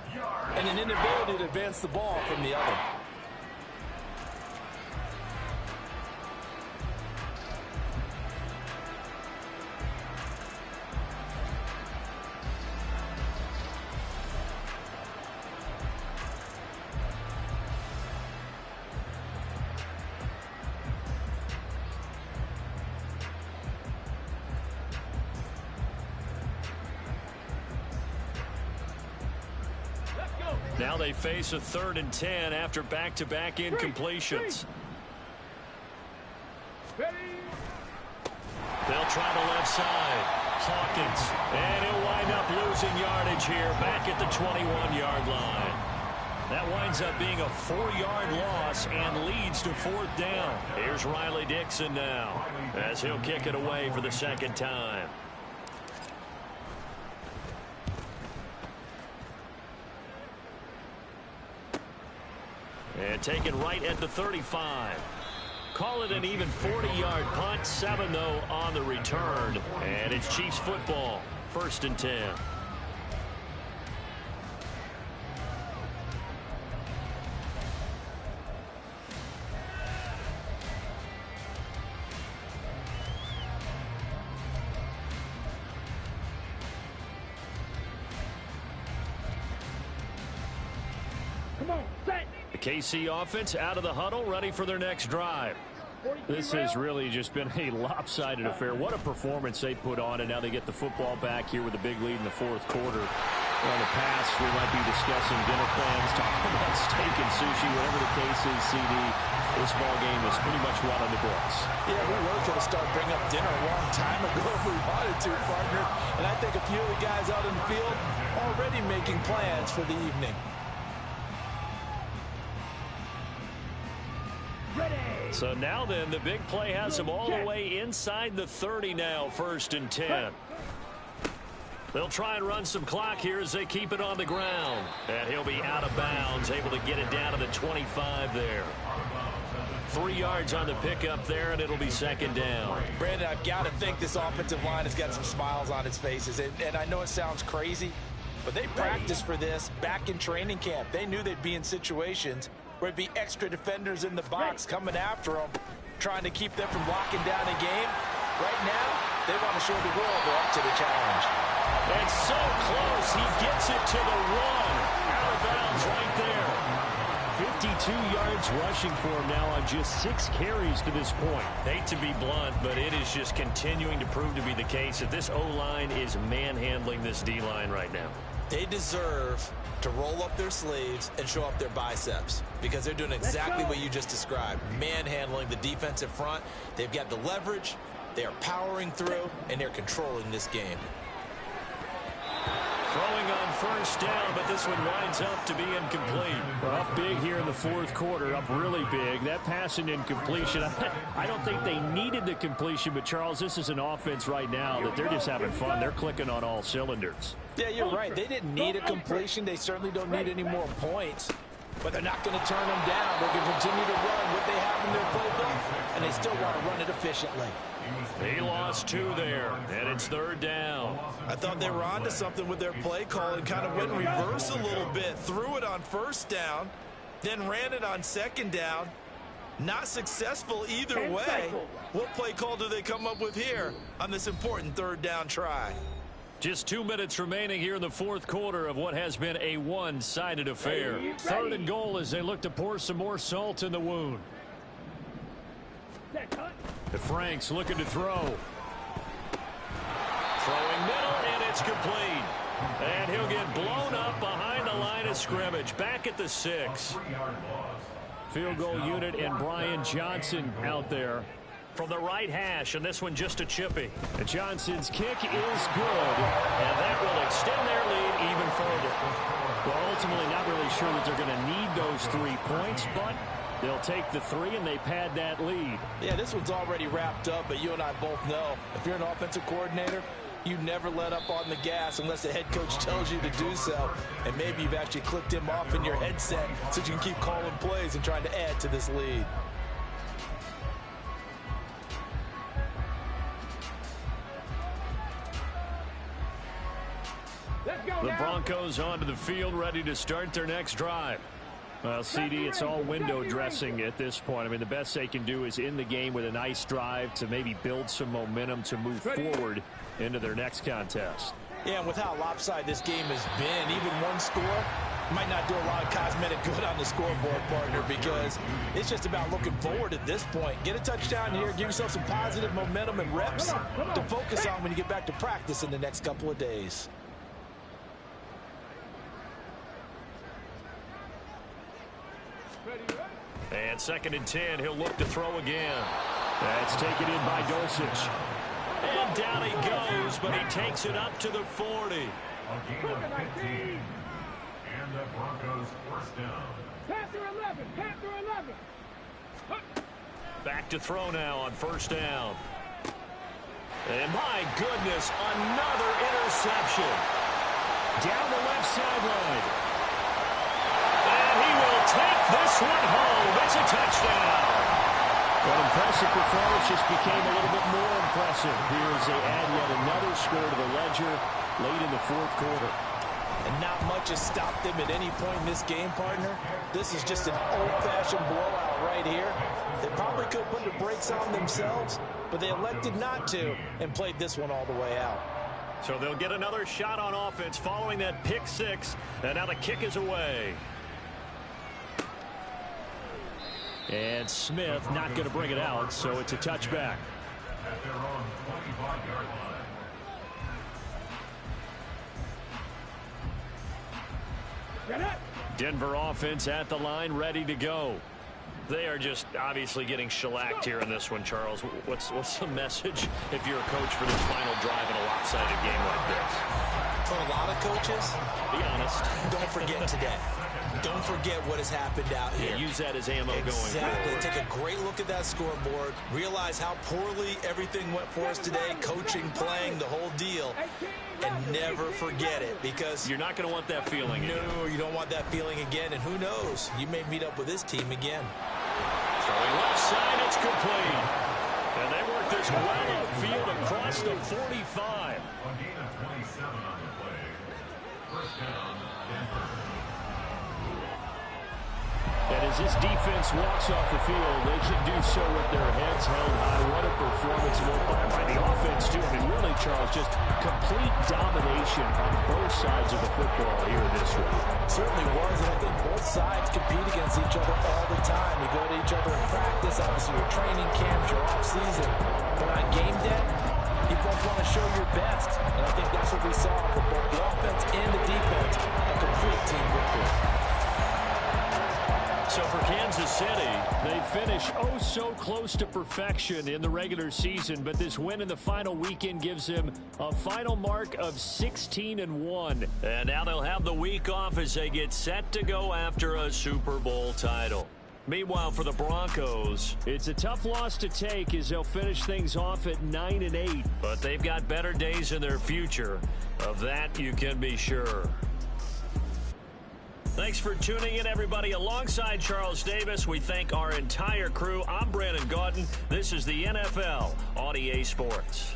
and an inability to advance the ball from the other. Now they face a 3rd and 10 after back-to-back incompletions. They'll try the left side. Hawkins. And he'll wind up losing yardage here back at the 21-yard line. That winds up being a 4-yard loss and leads to 4th down. Here's Riley Dixon now as he'll kick it away for the 2nd time. And taken right at the 35. Call it an even 40-yard punt. 7, though, on the return. And it's Chiefs football. 1st and 10. Come on, set. The KC offense out of the huddle, ready for their next drive. This has really just been a lopsided affair. What a performance they put on, and now they get the football back here with a big lead in the 4th quarter. On the pass, we might be discussing dinner plans, talking about steak and sushi, whatever the case is, CD. This ball game is pretty much right on the books. Yeah, we were going to start bringing up dinner a long time ago if we wanted to, partner. And I think a few of the guys out in the field already making plans for the evening. So now then, the big play has them all the way inside the 30 now, 1st and 10. They'll try and run some clock here as they keep it on the ground. And he'll be out of bounds, able to get it down to the 25 there. 3 yards on the pickup there, and it'll be 2nd down. Brandon, I've got to think this offensive line has got some smiles on its faces. And I know it sounds crazy, but they practiced for this back in training camp. They knew they'd be in situations where it'd be extra defenders in the box coming after them, trying to keep them from locking down a game. Right now, they want to show the world they're up to the challenge. And so close, he gets it to the 1. Out of bounds right there. 52 yards rushing for him now on just 6 carries to this point. Hate to be blunt, but it is just continuing to prove to be the case that this O-line is manhandling this D-line right now. They deserve to roll up their sleeves and show up their biceps because they're doing exactly what you just described, manhandling the defensive front. They've got the leverage, they are powering through, and they're controlling this game. Throwing on 1st down, but this one winds up to be incomplete. Well, up big here in the 4th quarter, up really big. That pass and incompletion, I don't think they needed the completion, but Charles, this is an offense right now that they're just having fun. They're clicking on all cylinders. Yeah, you're right. They didn't need a completion. They certainly don't need any more points, but they're not going to turn them down. They're going to continue to run what they have in their playbook, and they still want to run it efficiently. He lost 2 there, and it's 3rd down. I thought they were onto something with their play call and kind of went in reverse a little bit. Threw it on 1st down, then ran it on 2nd down. Not successful either way. What play call do they come up with here on this important 3rd down try? Just 2 minutes remaining here in the 4th quarter of what has been a one-sided affair. 3rd and goal as they look to pour some more salt in the wound. The Franks looking to throw. Throwing middle, and it's complete. And he'll get blown up behind the line of scrimmage. Back at the 6. Field goal unit and Brian Johnson out there from the right hash, and this one just a chippy. And Johnson's kick is good, and that will extend their lead even further. Well, ultimately not really sure that they're going to need those 3 points, but they'll take the 3 and they pad that lead. Yeah, this one's already wrapped up, but you and I both know if you're an offensive coordinator, you never let up on the gas unless the head coach tells you to do so. And maybe you've actually clicked him off in your headset so you can keep calling plays and trying to add to this lead. The Broncos onto the field, ready to start their next drive. Well, CD, it's all window dressing at this point. I mean, the best they can do is in the game with a nice drive to maybe build some momentum to move forward into their next contest. Yeah, and with how lopsided this game has been, even one score might not do a lot of cosmetic good on the scoreboard, partner, because it's just about looking forward at this point. Get a touchdown here, give yourself some positive momentum and reps to focus on when you get back to practice in the next couple of days. And 2nd and 10, he'll look to throw again. That's taken in by Dulcich. And down he goes, but he takes it up to the 40. A gain of 15. And the Broncos first down. Panther 11, Panther 11. Back to throw now on 1st down. And my goodness, another interception. Down the left sideline. And he will take this one home. It's a touchdown. That impressive performance just became a little bit more impressive here as they add yet another score to the ledger late in the 4th quarter. And not much has stopped them at any point in this game, partner. This is just an old-fashioned blowout right here. They probably could have put the brakes on themselves, but they elected not to and played this one all the way out. So they'll get another shot on offense following that pick 6, and now the kick is away. And Smith not going to bring it out, so it's a touchback. At their own 25-yard line. Denver offense at the line, ready to go. They are just obviously getting shellacked here in this one, Charles. What's the message if you're a coach for this final drive in a lopsided game like this? For a lot of coaches, be honest. Don't forget today. Don't forget what has happened out here. Yeah, use that as ammo going forward. Take a great look at that scoreboard. Realize how poorly everything went for us today. Coaching, playing, the whole deal. And never forget it, because you're not going to want that feeling again. No, you don't want that feeling again. And who knows? You may meet up with this team again. Throwing left side, it's complete. And they work this well upfield across the 45. A gain of 27 on the play. First down, Denver. And as this defense walks off the field, they should do so with their heads held high. What a performance by the offense, too. I mean, really, Charles, just complete domination on both sides of the football here in this one. Certainly was, and I think both sides compete against each other all the time. You go to each other in practice, obviously your training camps, your off-season. But on game day, you both want to show your best. And I think that's what we saw from both the offense and the defense. A complete team victory. So for Kansas City, they finish oh so close to perfection in the regular season, but this win in the final weekend gives them a final mark of 16-1. And now they'll have the week off as they get set to go after a Super Bowl title. Meanwhile, for the Broncos, it's a tough loss to take as they'll finish things off at 9-8, but they've got better days in their future. Of that, you can be sure. Thanks for tuning in, everybody. Alongside Charles Davis, we thank our entire crew. I'm Brandon Gaudin. This is the NFL on EA Sports.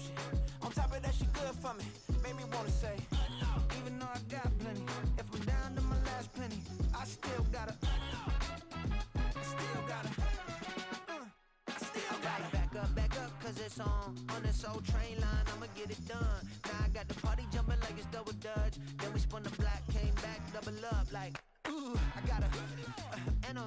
don't she? On top of that, she good for me. Made me wanna say, even though I got plenty, if I'm down to my last penny, I still gotta, back up, cause it's on this old train line, I'ma get it done. Now I got the party jumping like it's double dutch. Then we spun the block, came back, double up like, ooh, I got her, and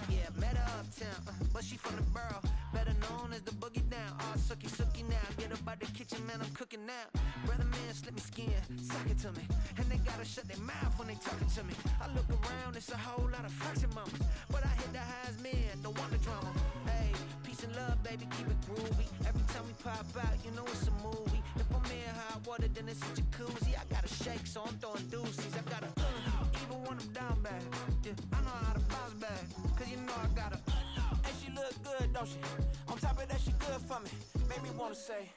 yeah, met her uptown, but she from the borough, better known as the boogie down. All sookie now, get up out the kitchen, man, I'm cooking now. Brother man, slip me skin, suck it to me, and they gotta shut their mouth when they talking to me. I look around, it's a whole lot of flexing mamas, but I hit the highs, man, don't want the drama. Hey, peace and love, baby, keep it groovy. Every time we pop out, you know it's a movie. If I'm in hot water, then it's a jacuzzi. I gotta shake, so I'm throwing deuces. I gotta, even when I'm down bad, yeah, I know how to bounce back, cause you know I gotta, and she look good, don't she? On top of that, she good for me. Made me wanna say,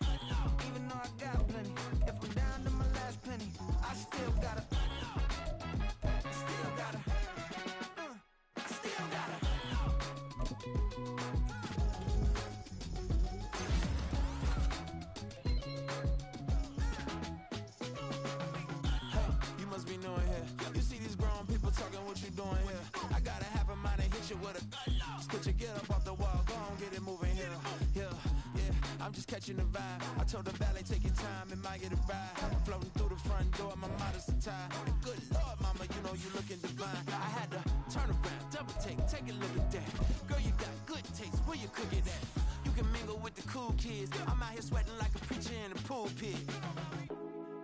even though I got plenty, if I'm down to my last penny, I still gotta, still gotta, still gotta. Must be knowing here. You see these grown people talking, what you doing here? I gotta have a mind to hit you with a stitch you, get up off the wall, go on, get it moving here. Yeah, I'm just catching the vibe. I told the valet, take your time, it might get a ride. Floating through the front door, my modest attire. Good Lord, mama, you know you looking divine. I had to turn around, double take a look at that. Girl, you got good taste, where you cook it at? You can mingle with the cool kids. I'm out here sweating like a preacher in a pulpit.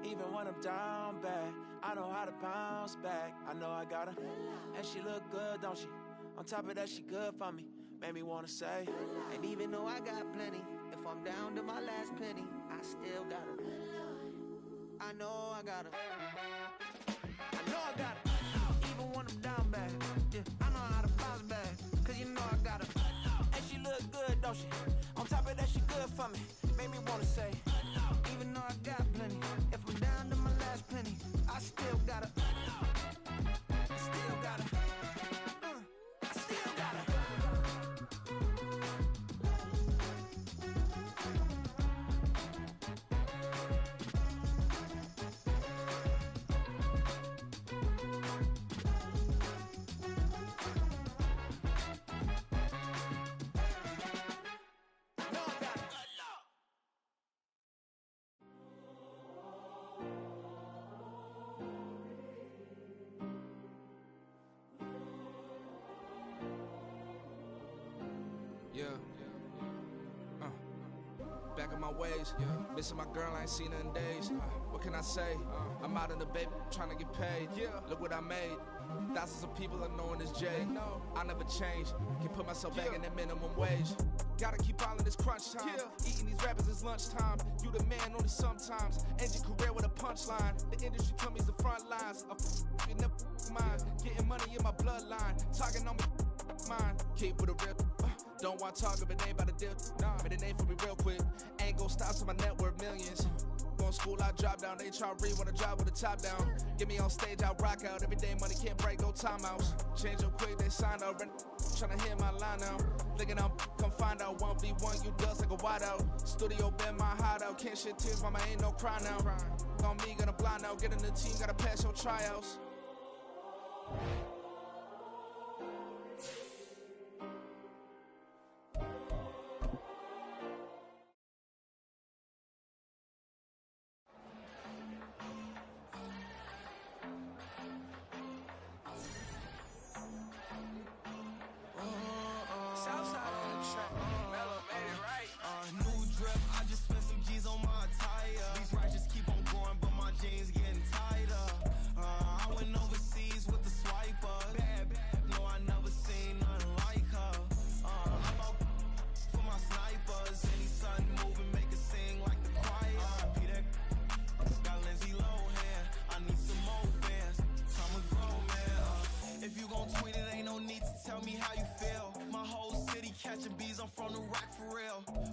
Even when I'm down bad, I know how to bounce back. I know I gotta, and she look good, don't she? On top of that, she good for me. Made me wanna say, and even though I got plenty, if I'm down to my last penny, I still gotta, I know I gotta, even when I'm down bad, yeah, I know how to bounce back, cause you know I gotta, and she look good, don't she? On top of that, she good for me. Made me wanna say, even though I got plenty, if I'm down to my last penny, I still gotta, still gotta, still gotta. Back in my ways, missing my girl, I ain't seen her in days. What can I say? I'm out in the baby, trying to get paid. Look what I made. Thousands of people are knowing this Jay. I never change. Can put myself back in that minimum wage. Gotta keep all in this crunch time. Eating these rappers is lunchtime. You the man only sometimes. End your career with a punchline. The industry told me it's the front lines. You never mind. Getting money in my bloodline. Talking on me, mine. Keep with a real. Don't want to talk if it ain't about a deal. Made a name for me real quick. Ain't gon' stop so my net worth millions. Going school, I drop down. They try to read when I drive with the top down. Get me on stage, I rock out. Every day money can't break, no timeouts. Change up quick, they sign up. Tryna hear my line now. Thinking I'm come find out 1v1, you dust like a whiteout. Studio been my hideout. Can't shed tears, mama ain't no cry now. On me, gonna blind out. Get in the team, gotta pass your tryouts.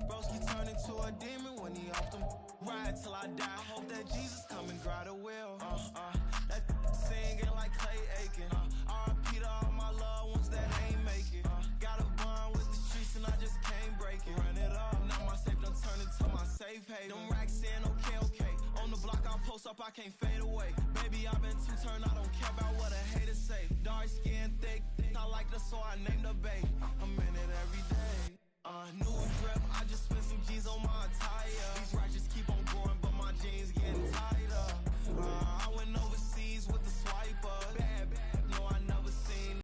Broski turned into a demon when he off them ride till I die. I hope that Jesus come and dry the can't fade away. Baby, I've been too turned, I don't care about what a hater say. Dark skin, thick, I like her, so I named her babe.